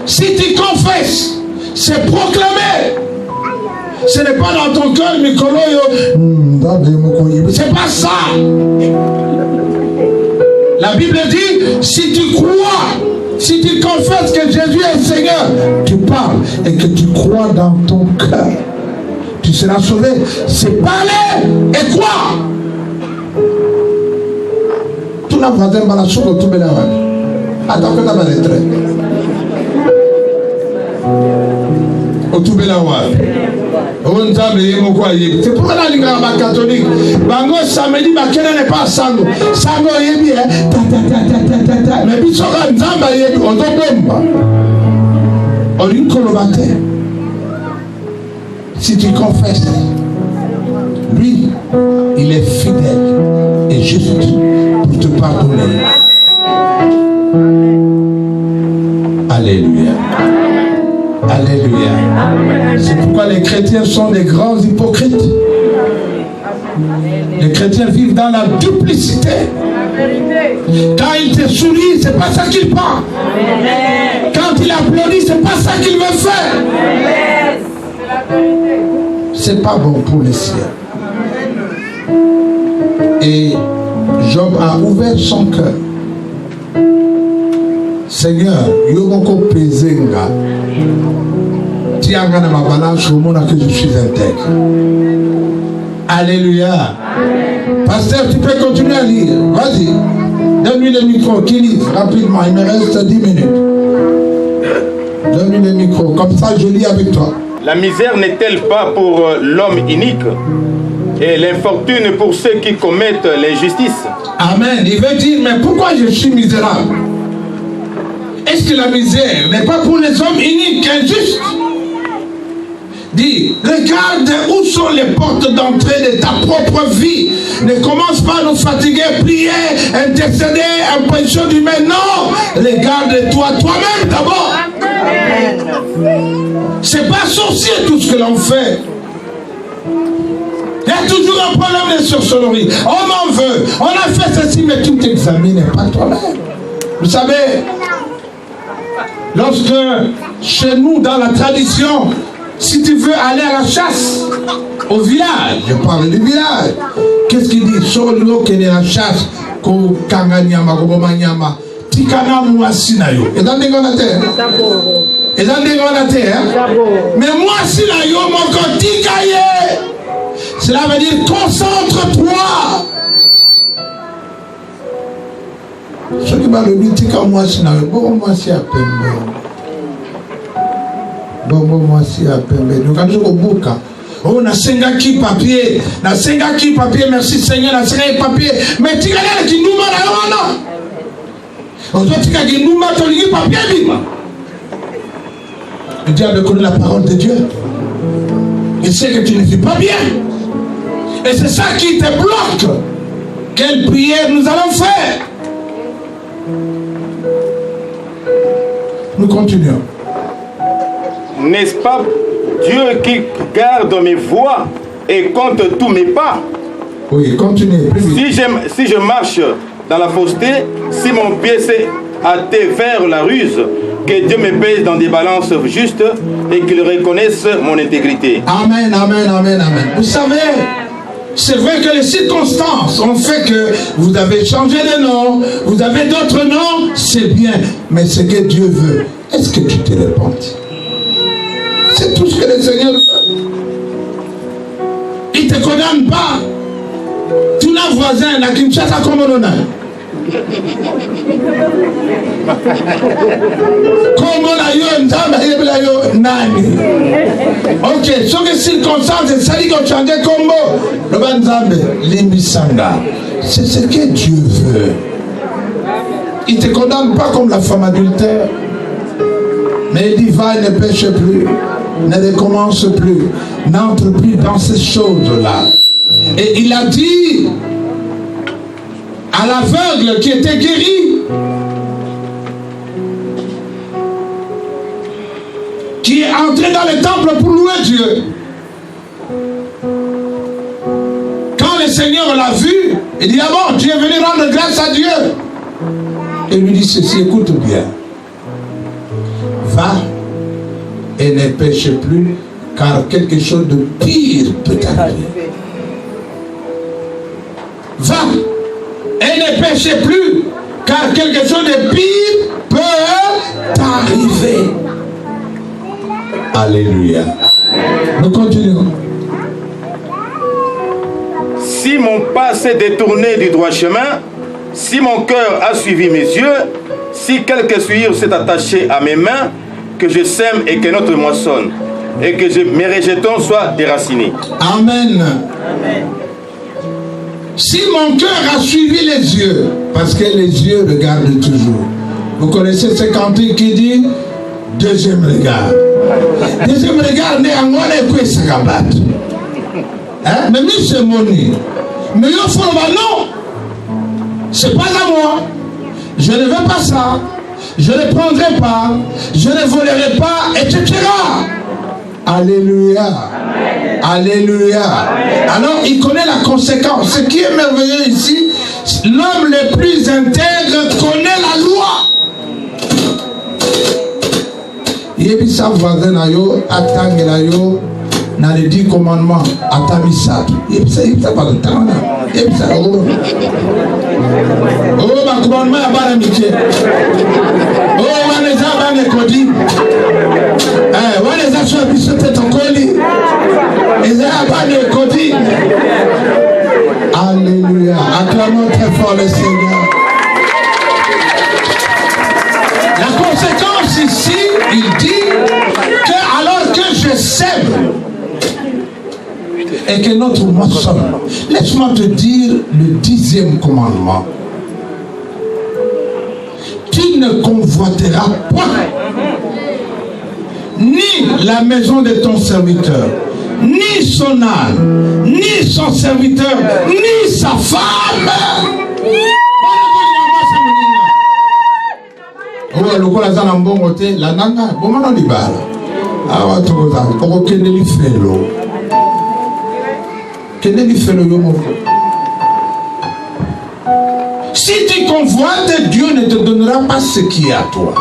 Si tu confesses, c'est proclamer. Ce n'est pas dans ton cœur, c'est pas ça. La Bible dit, si tu crois, si tu confesses que Jésus est Seigneur, tu parles et que tu crois dans ton cœur, tu seras sauvé. C'est parler et croire. Tout n'a pas de mal à soulever tout le monde. Attends que tu as mal à c'est pour la ligue catholique. Bango samedi, bakena n'est pas sango. Sango yebi, mais bisora nzamba yebi, on tombe. On lui colobate. Si tu confesses, lui, il est fidèle et juste pour te pardonner. Alléluia. Alléluia. C'est pourquoi les chrétiens sont des grands hypocrites. Les chrétiens vivent dans la duplicité. Quand il te sourit, c'est pas ça qu'il prend. Quand il applaudit, c'est pas ça qu'il veut faire. C'est pas bon pour le ciel. Et Job a ouvert son cœur. Seigneur, yoko pesenga. Tianga na ma balance au monde que je suis intègre. Alléluia. Pasteur, tu peux continuer à lire. Vas-y. Donne-lui le micro. Qui lit rapidement? Il me reste 10 minutes. Donne-lui le micro. Comme ça, je lis avec toi. La misère n'est-elle pas pour l'homme unique et l'infortune pour ceux qui commettent l'injustice? Amen. Il veut dire, mais pourquoi je suis misérable? Est-ce que la misère n'est pas pour les hommes uniques, injustes? Dis, regarde où sont les portes d'entrée de ta propre vie. Ne commence pas à nous fatiguer, prier, intercéder, impression d'humain. Non, regarde-toi toi-même d'abord. C'est pas sorcier tout ce que l'on fait. Il y a toujours un problème de sorcellerie. On en veut, on a fait ceci, mais tu t'examines pas toi-même. Vous savez, lorsque chez nous, dans la tradition, si tu veux aller à la chasse, au village, je parle du village, qu'est-ce qu'il dit? Solo qui est la chasse, ko kanganyama, ko bomanyama, tikana muasinayo. Et dans des terre. Et dans des terre. Mais moi si la yo mon tikaye. Cela veut dire concentre-toi. Ce qui m'a dit tika muasinayo, bon moi si à peine. Bon, moi si à peine. Nous quand nous au bouka. Oh, na senga qui papier, merci Seigneur, na senga papier. Mais tu gagnes qui nous m'a là, non. On doit tika qui nous m'a toligi papier bima. Le diable connaît la parole de Dieu. Il sait que tu ne vis pas bien. Et c'est ça qui te bloque. Quelle prière nous allons faire? Nous continuons. N'est-ce pas Dieu qui garde mes voies et compte tous mes pas? Oui, continuez. Si je marche dans la fausseté, si mon pied s'est hâté vers la ruse, que Dieu me pèse dans des balances justes et qu'il reconnaisse mon intégrité. Amen, amen, amen, amen. Vous savez, c'est vrai que les circonstances ont fait que vous avez changé de nom, vous avez d'autres noms, c'est bien. Mais ce que Dieu veut, est-ce que tu te repentes? C'est tout ce que le Seigneur veut. Il ne te condamne pas. Tu n'as voisin, na Kinshasa comme on a. Comme on a eu un dame, nani. Ok, sur les circonstances, c'est ça qui a changé comme le banzambe, l'imbisanga. C'est ce que Dieu veut. Il ne te condamne pas comme la femme adultère. Mais il dit, va et ne pêche plus, ne recommence plus, n'entre plus dans ces choses-là. Et il a dit à l'aveugle qui était guéri, qui est entré dans le temple pour louer Dieu. Quand le Seigneur l'a vu, il dit, ah bon, tu es venu rendre grâce à Dieu. Et lui dit ceci, écoute bien. Va et ne pêche plus, car quelque chose de pire peut t'arriver. Va et ne pêche plus, car quelque chose de pire peut t'arriver. Alléluia. Nous continuons. Si mon pas s'est détourné du droit chemin, si mon cœur a suivi mes yeux, si quelque souillure s'est attachée à mes mains, que je sème et que notre moissonne, et que mes rejetons soient déracinés. Amen. Amen. Si mon cœur a suivi les yeux, parce que les yeux regardent toujours. Vous connaissez ce cantique qui dit deuxième regard. Deuxième regard n'est en moi les couilles s'agabat. Mais c'est mon nez. Mais il faut non. C'est pas à moi. Je ne veux pas ça. Je ne prendrai pas. Je ne volerai pas, etc. Alléluia. Amen. Alléluia. Amen. Alors il connaît la conséquence. Ce qui est merveilleux ici, l'homme le plus intègre connaît la loi. Il sa voisin na yo, attang na yo, na les 10 commandements, atamisat. Il ça pas le temps là. Il ça oh. Oh ma commandement à bas l'amitié. Oh on les a ban les codis. On les a sur biso tête en colis. Ils a ban les codis. Alléluia. Acclamons très fort le Seigneur. La conséquence ici, il dit que alors que je sème et que notre moisson, laisse-moi te dire le 10e commandement. Tu ne convoiteras point ni la maison de ton serviteur, ni son âne, ni son serviteur, ni sa femme. Oh, le quoi la mbongo te la nanga bomano libala. Ah tu vois oko kendeli felo. Kendeli felo yo moko. Si tu convoites, Dieu ne te donnera pas ce qui est à toi.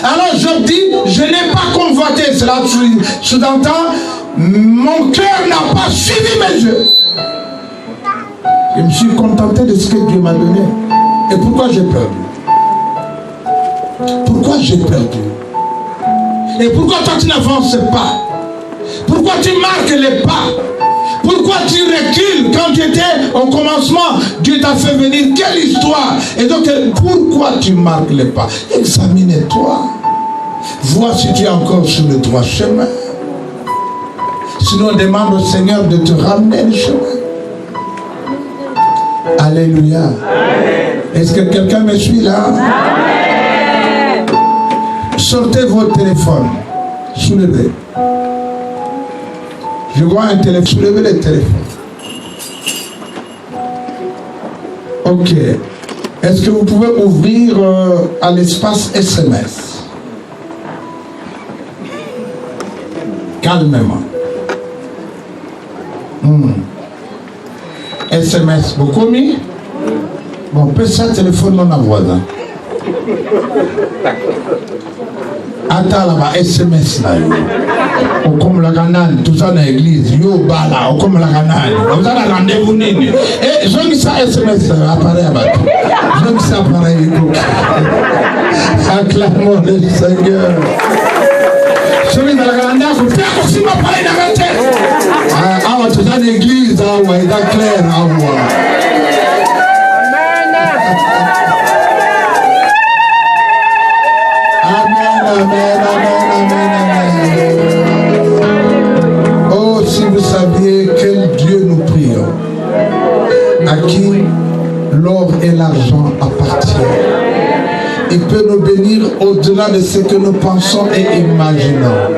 Alors Job dit, je n'ai pas convoité, cela sous-entend, mon cœur n'a pas suivi mes yeux. Je me suis contenté de ce que Dieu m'a donné. Et pourquoi j'ai perdu? Pourquoi j'ai perdu? Et pourquoi toi tu n'avances pas? Pourquoi tu marques les pas? Pourquoi tu recules quand tu étais au commencement? Dieu t'a fait venir, quelle histoire? Et donc pourquoi tu marques les pas? Examine-toi. Vois si tu es encore sur le droit chemin. Sinon demande au Seigneur de te ramener le chemin. Alléluia. Amen. Est-ce que quelqu'un me suit là? Amen. sortez votre téléphone. Soulevez. Je vois un téléphone. Soulevez le téléphone. Ok. Est-ce que vous pouvez ouvrir à l'espace SMS? Calmement. SMS, vous commis? Bon, peut ça téléphone non à voisin. Attends là-bas, SMS là. Au comme la canane, tout ça dans l'église, yo bala, au comme la canane. Vous avez rendez-vous nini. Et je dis ça SMS, appareil à battre. Je dis ça appareil. Acclamons le Seigneur. Je dis dans la canane, vous faites aussi ma pareil dans la tête. Ah, tout ça dans l'église, ah ouais, il est clair, ah ouais. Amen, amen, amen. Oh, si vous saviez quel Dieu nous prions, à qui l'or et l'argent appartiennent. Il peut nous bénir au-delà de ce que nous pensons et imaginons.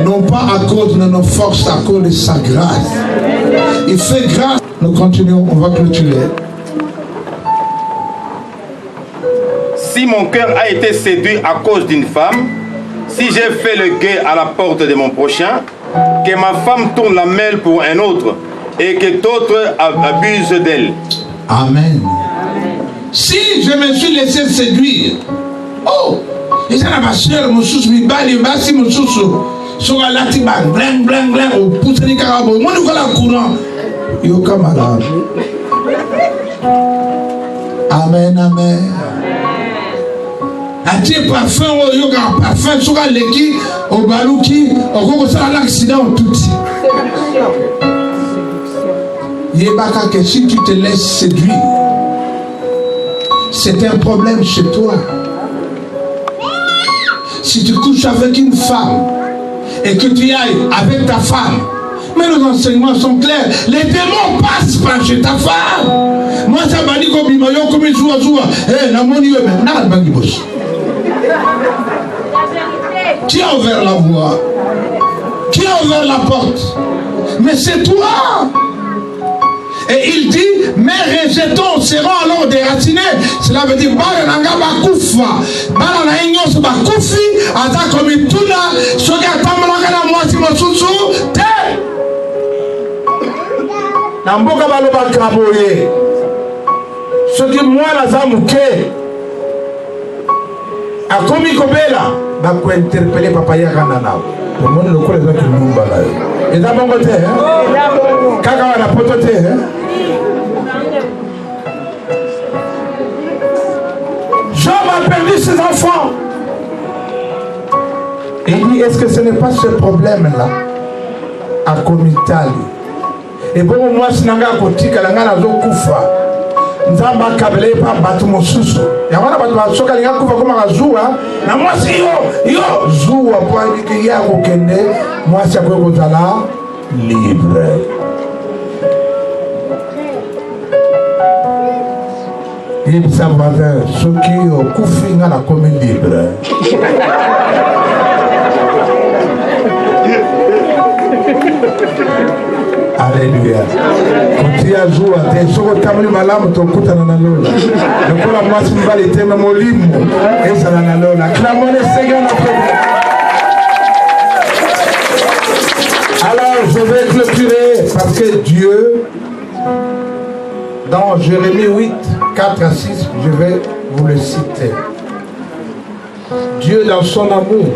Non pas à cause de nos forces, à cause de sa grâce. Il fait grâce. Nous continuons, on va clôturer. Si mon cœur a été séduit à cause d'une femme, si j'ai fait le guet à la porte de mon prochain, que ma femme tourne la mêle pour un autre et que d'autres abusent d'elle. Amen. Si je me suis laissé séduire, oh, et ça n'a pas cher, mon sous, mi bali, basi, mon sous, sur la latiban, bling, bling, bling, au pouce de carabo, moi nous voilà courant. Yo camarade. Amen, amen. Atie parfum au yoga parfum sur l'équipe au balouki au gogo ça l'accident tout. Yebaka que si tu te laisses séduire, c'est un problème chez toi. Si tu couches avec une femme et que tu ailles avec ta femme, mais nos enseignements sont clairs, les démons passent par chez ta femme. Moi ça m'a dit comme il m'a dit comme il joue. Eh, n'a mon Dieu maintenant bangi boss. Qui a ouvert la voie? Qui a ouvert la porte? Mais c'est toi. Et il dit, mes rejetons seront alors déracinés. Cela veut dire, Barananga Bakoufa, Barana Ignos Bakoufi, Ata Komituna, Sogatamaka na Mwasi Mosusu, Te. Namboka Baloba Kaboye. Ce qui moi la Zamouke. A komi kobela ba ko interpeller papa ya kana nao to mon le ko les qui lumba là et d'abord côté hein kaka wana potote hein Job a perdu ses enfants et il dit est-ce que ce n'est pas ce problème là à Komitali et bon moi sinanga kotika langa na zo kufa nzamba kabele pa batu mosusu ya wana batu basoka linga kufa koma kazua na mwasi yo zuwa kwa ndiki ya kokende mwasi akwe kozala libre. Il ça matin soki okufi nga na komi libre. Alléluia. Quand tu as joué, tu es sur le tamis de malam, tu écoutes un analogue. Le coup, la moitié de balle était même au lit. Et ça l'analogue. Acclamons le Seigneur notre Dieu. Alors, je vais clôturer parce que Dieu, dans Jérémie 8, 4 à 6, je vais vous le citer. Dieu, dans son amour,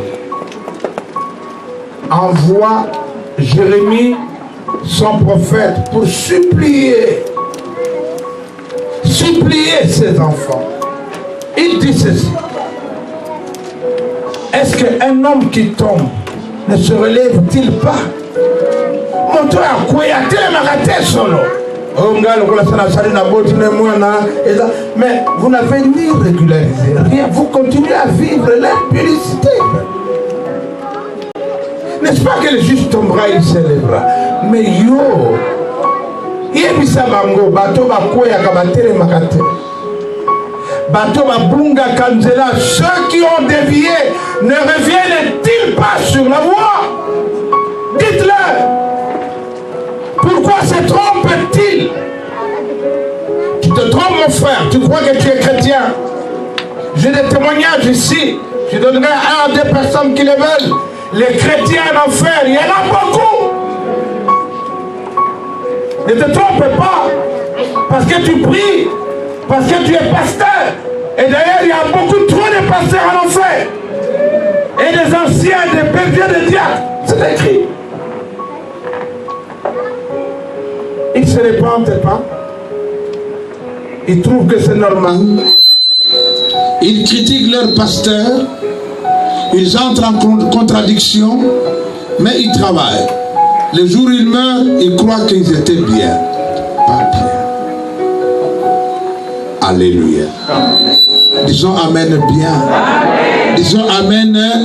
envoie Jérémie, son prophète, pour supplier ses enfants. Il dit ceci: est-ce qu'un homme qui tombe ne se relève-t-il pas? Mais vous n'avez ni régularisé rien, vous continuez à vivre l'impudicité. N'est-ce pas que le juge tombera, il s'élèvera? Mais yo, yebisa bango bato bakoya kabatere makate. Bato babunga kanzela, ceux qui ont dévié ne reviennent-ils pas sur la voie? Dites-leur. Pourquoi se trompent-ils? Tu te trompes, mon frère. Tu crois que tu es chrétien. J'ai des témoignages ici. Je donnerai à 1 à 2 personnes qui le veulent. Les chrétiens en enfer, il y en a beaucoup. Ne te trompe pas. Parce que tu pries. Parce que tu es pasteur. Et d'ailleurs, il y a beaucoup trop de pasteurs en enfer. Et des anciens, des bergers, des diacres. C'est écrit. Ils ne se répandent pas. Ils trouvent que c'est normal. Ils critiquent leur pasteur. Ils entrent en contradiction. Mais ils travaillent. Le jour où ils meurent, ils croient qu'ils étaient bien. Pas bien. Alléluia. Disons Amen bien. Disons Amen bien.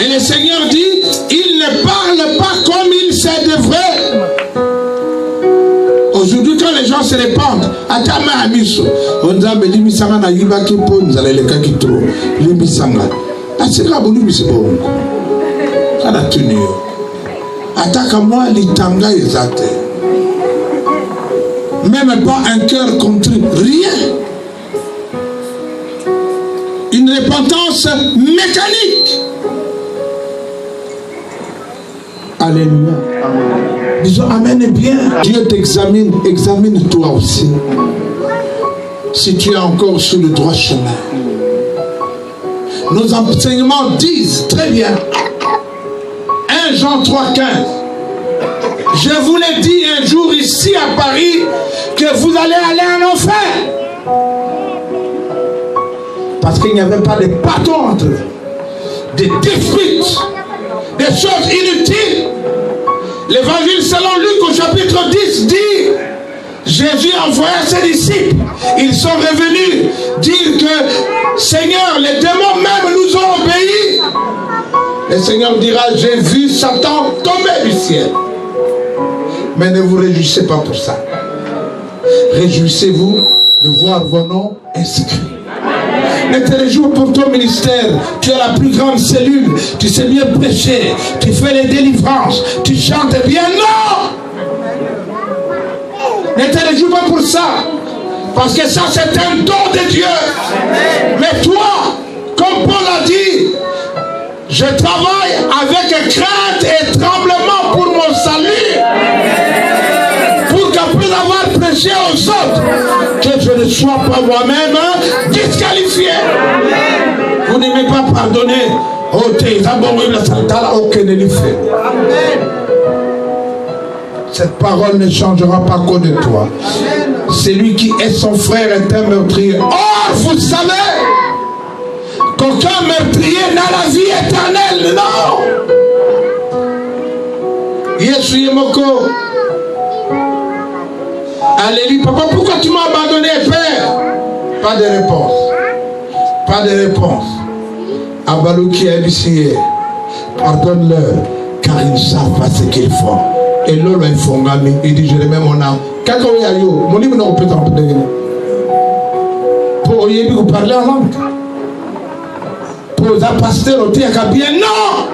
Et le Seigneur dit, il ne parle pas comme il se devrait. Aujourd'hui, quand les gens se répandent, Atama Amiso, on dit, mais Limisanga na yuba qui pose, les kakitro, Limisanga. Asika bonu bisibongo. Kana tenu. Ataka moi litanga ezate. Même pas un cœur contrit, rien. Une repentance mécanique. Alléluia. Disons Amen et bien. Dieu t'examine, examine-toi aussi. Si tu es encore sur le droit chemin. Nos enseignements disent très bien. 1 Jean 3,15. Je vous l'ai dit un jour ici à Paris que vous allez aller en enfer. Parce qu'il n'y avait pas de bâtons entre eux, des disputes, des choses inutiles. L'évangile selon Luc au chapitre 10 dit, Jésus envoya ses disciples. Ils sont revenus dire que Seigneur, les démons même nous ont obéi. Le Seigneur dira, j'ai vu Satan tomber du ciel. Mais ne vous réjouissez pas pour ça. Réjouissez-vous de voir vos noms inscrits. Ne te réjouis pour ton ministère. Tu as la plus grande cellule. Tu sais bien prêcher. Tu fais les délivrances. Tu chantes bien. Non! Ne te réjouis pas pour ça. Parce que ça, c'est un don de Dieu. Mais toi, comme Paul a dit, je travaille avec crainte et tremblement pour mon salut. Pour qu'après avoir prêché aux autres, que je ne sois pas moi-même disqualifié. Vous n'aimez pas pardonner. Oh, t'es d'abord la saltala, aucun ne fait. Cette parole ne changera pas qu'au de toi. Celui qui est son frère est un meurtrier. Or, vous savez qu'aucun meurtrier n'a la vie éternelle. Non. Yesu Yemoko. Alléluia. Papa, pourquoi tu m'as abandonné, Père? Pas de réponse. Pas de réponse. Abalouki Abissie, pardonne-leur, car ils ne savent pas ce qu'ils font. Et l'autre, ils font gagner. Il dit, je remets mon âme. Quand on y a eu, mon livre n'a pas pu pour vous parler en langue. Pour les pasteurs, on dit bien non.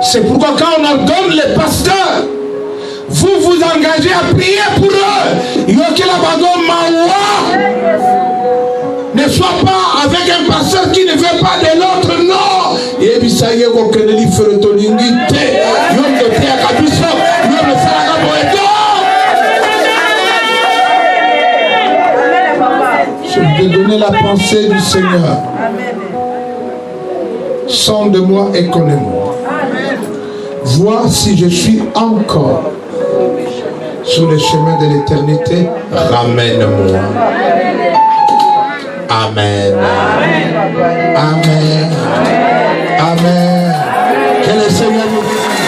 C'est pourquoi quand on ordonne les pasteurs, vous vous engagez à prier pour eux. Il y a qu'il abandonne ma ne sois pas avec un pasteur qui ne veut pas de l'autre, non. Et puis ça y est, vous connaissez les feux de l'unité. Je vais te donner la pensée du Seigneur. Sonde-moi et connais-moi. Vois si je suis encore sur le chemin de l'éternité. Ramène-moi. Amen. Amen. Amen. Que le Seigneur nous bénisse.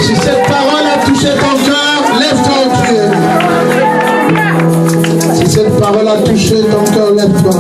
Si cette parole a touché ton cœur, lève-toi au Dieu. Si cette parole a touché ton cœur, lève-toi.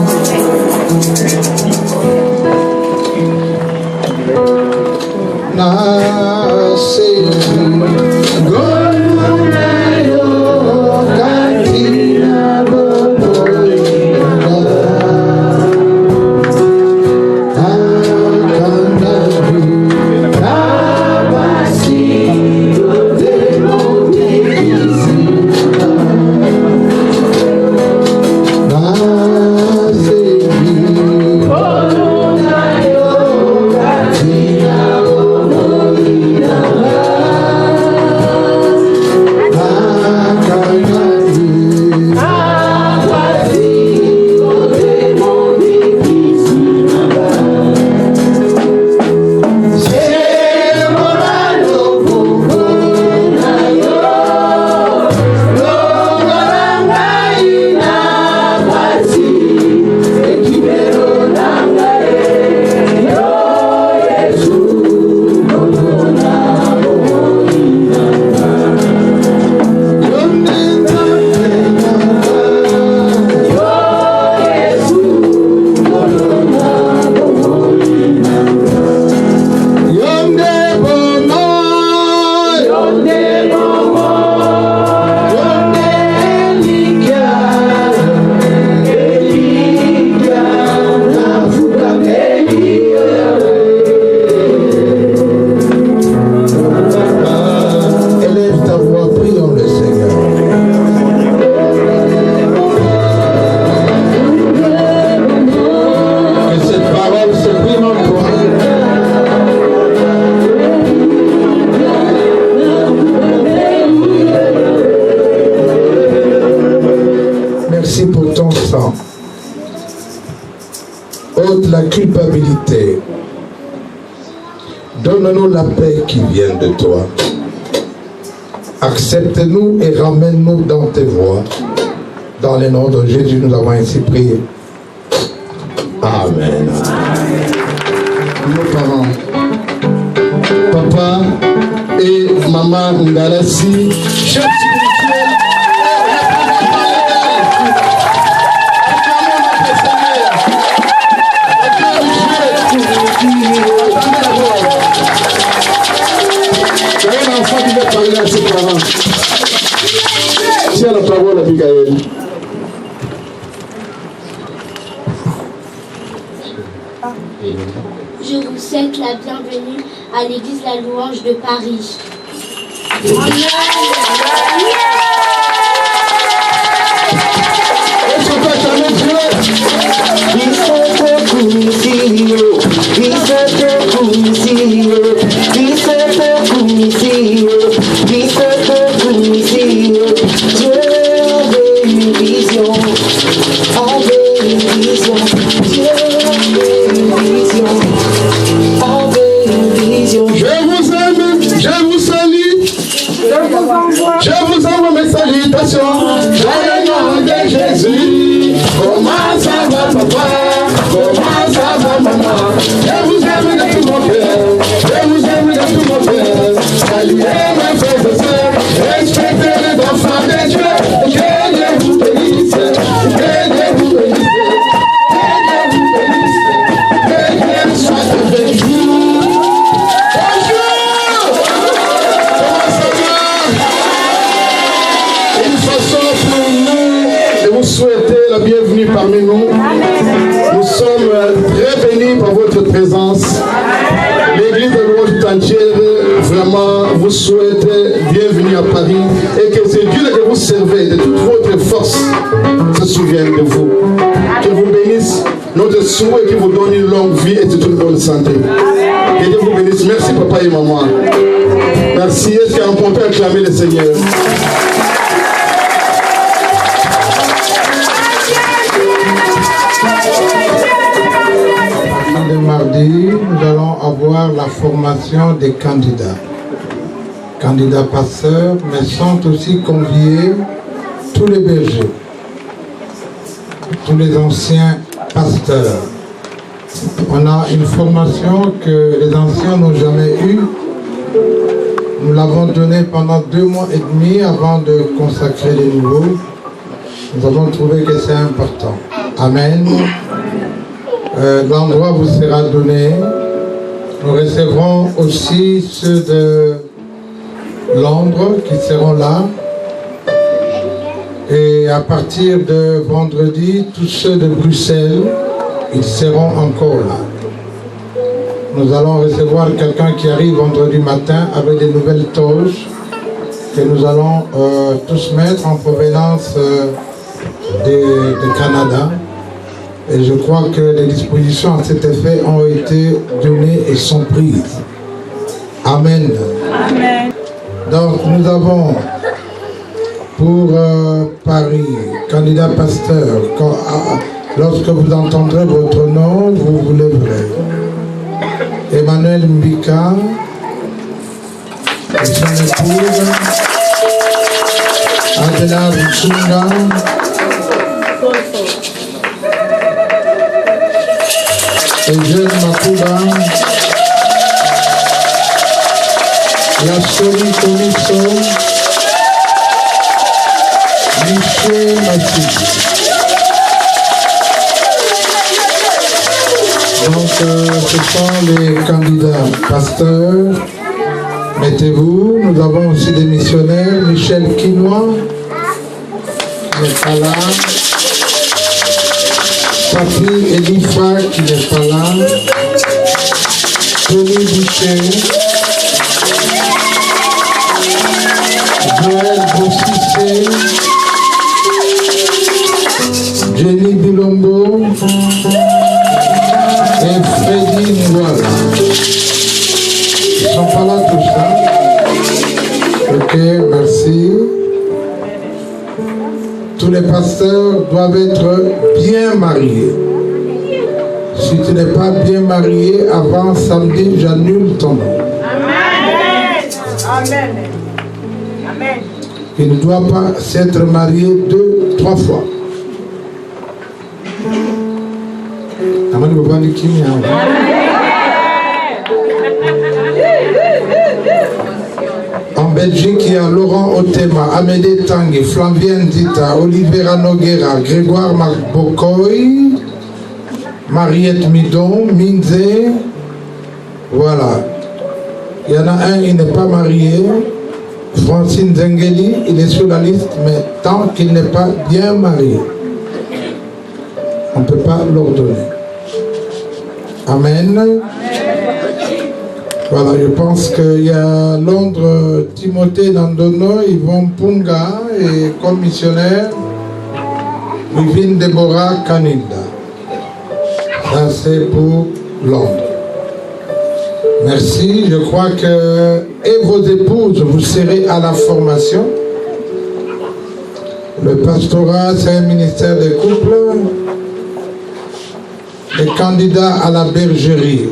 ton sang. Ôte la culpabilité. Donne-nous la paix qui vient de toi. Accepte-nous et ramène-nous dans tes voies. Dans le nom de Jésus, nous avons ainsi prié. Amen. Nos parents, papa et maman Ngalasi, chef spirituel, un enfant qui veut parler à ses parents. Tiens la parole à Abigail. Je vous souhaite la bienvenue à l'église La Louange de Paris. Je vous envoie mes salutations. Joyeux Noël de Jésus. Comment ça va papa? Comment ça va maman? Je vous aime de tout mon cœur. Je vous aime de tout mon cœur. Saluez mes frères et sœurs. Respectez les enfants de Dieu. Que Dieu vous bénisse. Que Dieu vous bénisse. Que Dieu vous bénisse. Que Dieu soit avec vous. Souhaiter la bienvenue parmi nous. Nous sommes très bénis par votre présence. L'église de Louange tout entière vraiment vous souhaite bienvenue à Paris et que ce Dieu que vous servez de toute votre force se souvienne de vous. Qu'il vous bénisse. Notre souhait qu'il vous donne une longue vie et toute une bonne santé. Que Dieu vous bénisse. Merci papa et maman. Merci. Est-ce qu'on peut acclamer le Seigneur? Mardi, nous allons avoir la formation des candidats. Candidats pasteurs, mais sont aussi conviés tous les bergers, tous les anciens pasteurs. On a une formation que les anciens n'ont jamais eue. Nous l'avons donnée pendant 2 mois et demi avant de consacrer les nouveaux. Nous avons trouvé que c'est important. Amen. L'endroit vous sera donné. Nous recevrons aussi ceux de Londres qui seront là. Et à partir de vendredi, tous ceux de Bruxelles, ils seront encore là. Nous allons recevoir quelqu'un qui arrive vendredi matin avec des nouvelles toges que nous allons tous mettre en provenance de Canada. Et je crois que les dispositions à cet effet ont été données et sont prises. Amen. Amen. Donc nous avons pour Paris, candidat pasteur, lorsque vous entendrez votre nom, vous vous lèverez. Emmanuel Mbika et son épouse, Adela Rusunga, Eugène Makuba, la Soli Komiso, Michel Massy. Donc ce sont les candidats pasteurs. Mettez-vous. Nous avons aussi des missionnaires. Michel Quinois, qui n'est pas là. Papi Elifa qui n'est pas là, Tony Boucher, Joël Bossissé, Jenny Bilombo et Freddy Ngwala. Ils ne sont pas là tous ça. Ok, merci. Tous les pasteurs doivent être bien mariés. Si tu n'es pas bien marié, avant samedi, j'annule ton nom. Amen. Amen. Amen. Il ne doit pas s'être marié 2, 3 fois. En Belgique, il y a Laurent Otema, Amédée Tanguy, Flavien Dita, Olivera Noguera, Grégoire Marbokoy, Mariette Midon, Minze. Voilà. Il y en a un, il n'est pas marié. Francine Zengeli, il est sur la liste, mais tant qu'il n'est pas bien marié, on ne peut pas l'ordonner. Amen. Voilà, je pense qu'il y a Londres, Timothée Nandono, Yvon Punga et comme missionnaire, Vivine Deborah Kanilda. Ça c'est pour Londres. Merci, je crois que et vos épouses, vous serez à la formation. Le pastorat, c'est un ministère des couples. Les candidats à la bergerie.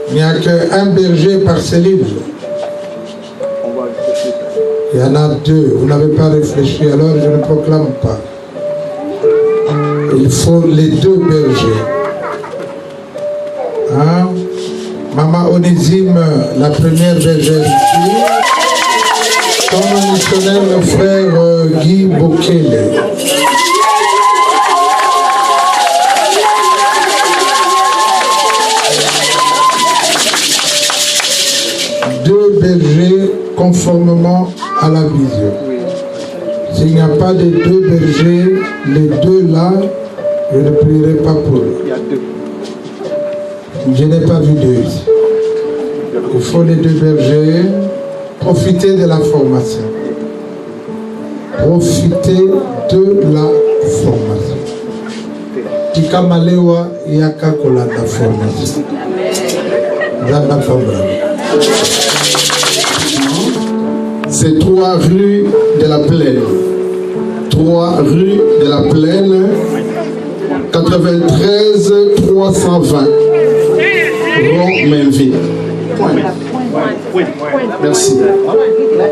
Il n'y a qu'un berger par cellule. Il y en a 2. Vous n'avez pas réfléchi, alors je ne proclame pas. Il faut les 2 bergers. Hein? Maman Onésime, la première bergère ici. Comme missionnaire, le frère Guy Bokele. Bergers conformément à la vision. S'il n'y a pas de 2 bergers, les 2 là, je ne prierai pas pour eux. Je n'ai pas vu 2 ici. Il faut les 2 bergers. Profiter de la formation. Profiter de la formation. Tikamalewa yaka kolanda formation. Zanda Fabra. C'est 3 rue de la Plaine. 3 rue de la Plaine, 93 320. Romainville. Merci.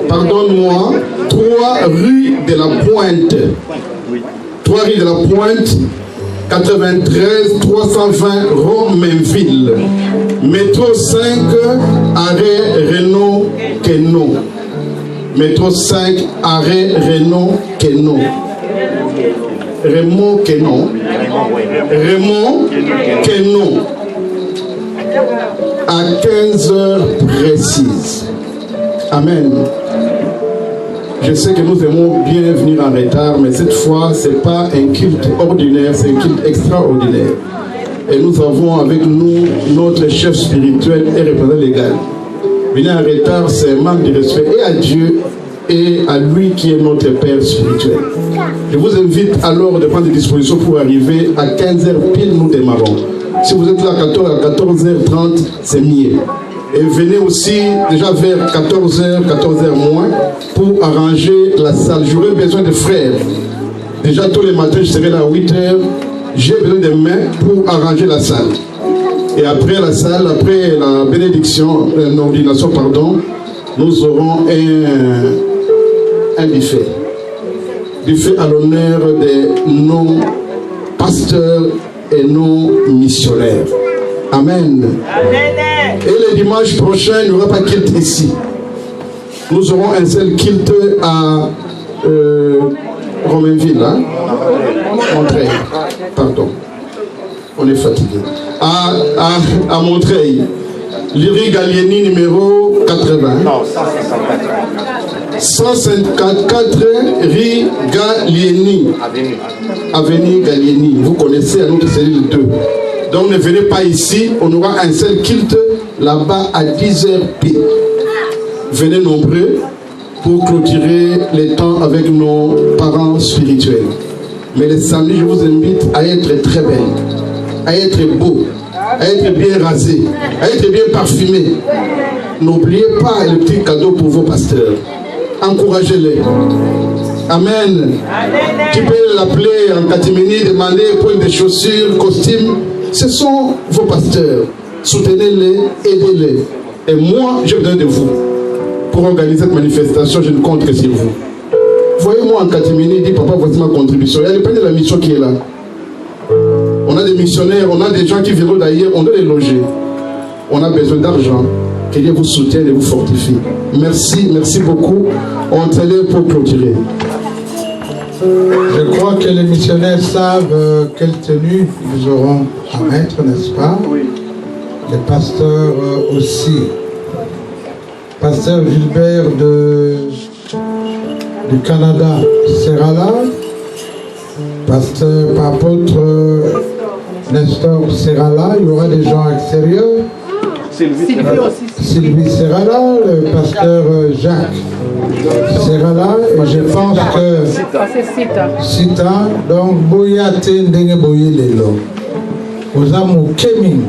Pardonne-moi. 3 rue de la Pointe. 3 rue de la Pointe, 93 320 Romainville. Métro 5, arrêt Renault Quenon. Métro 5, arrêt Renault Quenon. Raymond Quenon. Raymond Quenon. À 15 heures précises. Amen. Je sais que nous aimons bien venir en retard, mais cette fois, ce n'est pas un culte ordinaire, c'est un culte extraordinaire. Et nous avons avec nous notre chef spirituel et représentant légal. Venir en retard, c'est un manque de respect et à Dieu et à lui qui est notre Père spirituel. Je vous invite alors de prendre des dispositions pour arriver à 15h pile, nous démarrons. Si vous êtes là à 14h30, c'est mieux. Et venez aussi déjà vers 14h, 14h moins pour arranger la salle. J'aurai besoin de frères. Déjà tous les matins, je serai là à 8h. J'ai besoin de mains pour arranger la salle. Et après la salle, après la bénédiction, l'ordination, pardon, nous aurons un buffet. Buffet à l'honneur de nos pasteurs et nos missionnaires. Amen. Et le dimanche prochain, il n'y aura pas kilt ici. Nous aurons un seul kilt à Romainville, hein? Montreuil. Pardon. On est fatigué. À Montreuil. Lyrie Gallieni numéro 80. Non, 154 rue Gallieni. Avenue Gallieni. Vous connaissez à notre cellule 2. Donc ne venez pas ici. On aura un seul culte là-bas à 10h pile. Venez nombreux pour clôturer les temps avec nos parents spirituels. Mais le samedi, je vous invite à être très belle, à être beau, à être bien rasé, à être bien parfumé. N'oubliez pas le petit cadeau pour vos pasteurs. Encouragez-les. Amen. Tu peux l'appeler en catimini, demander pour des chaussures, costumes. Ce sont vos pasteurs. Soutenez-les, aidez-les. Et moi, je viens de vous. Pour organiser cette manifestation, je ne compte que sur vous. Voyez-moi en catimini, dit papa, voici ma contribution. Il y a le panier de la mission qui est là. On a des missionnaires, on a des gens qui viennent d'ailleurs, on doit les loger. On a besoin d'argent. Que Dieu vous soutienne et vous fortifie. Merci, merci beaucoup. On t'aide pour clôturer. Je crois que les missionnaires savent quelle tenue ils auront à mettre, n'est-ce pas? Oui. Les pasteurs aussi. Pasteur Gilbert du Canada sera là. Pasteur apôtre Nestor sera là. Il y aura des gens extérieurs. Sylvie sera là. Le pasteur Jacques sera là. Et je pense que Sita, donc Boyate Ndenge Boye Lelo. Ozamu Keming.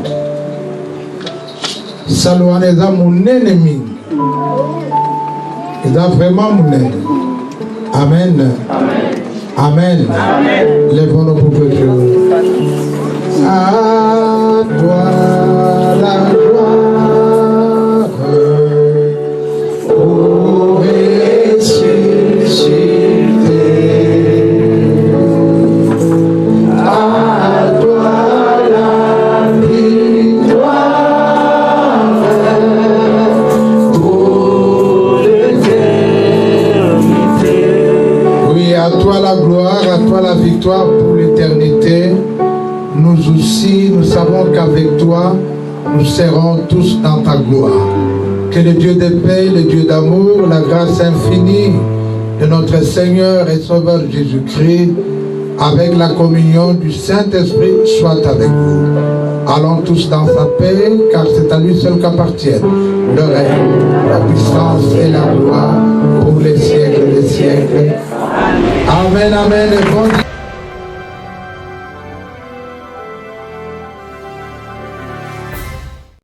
Salouaneza Mounene Ming. Il a vraiment Mounene. Amen. Amen. Amen. Lèvons-nous pour clôturer. À toi la gloire, ô ressuscité. À toi la victoire, ô l'éternité. Oui, à toi la gloire, à toi la victoire pour l'éternité. Nous aussi, nous savons qu'avec toi, nous serons tous dans ta gloire. Que le Dieu de paix, le Dieu d'amour, la grâce infinie de notre Seigneur et Sauveur Jésus-Christ, avec la communion du Saint-Esprit, soit avec vous. Allons tous dans sa paix, car c'est à lui seul qu'appartiennent le règne, la puissance et la gloire pour les siècles des siècles. Amen, amen et bon.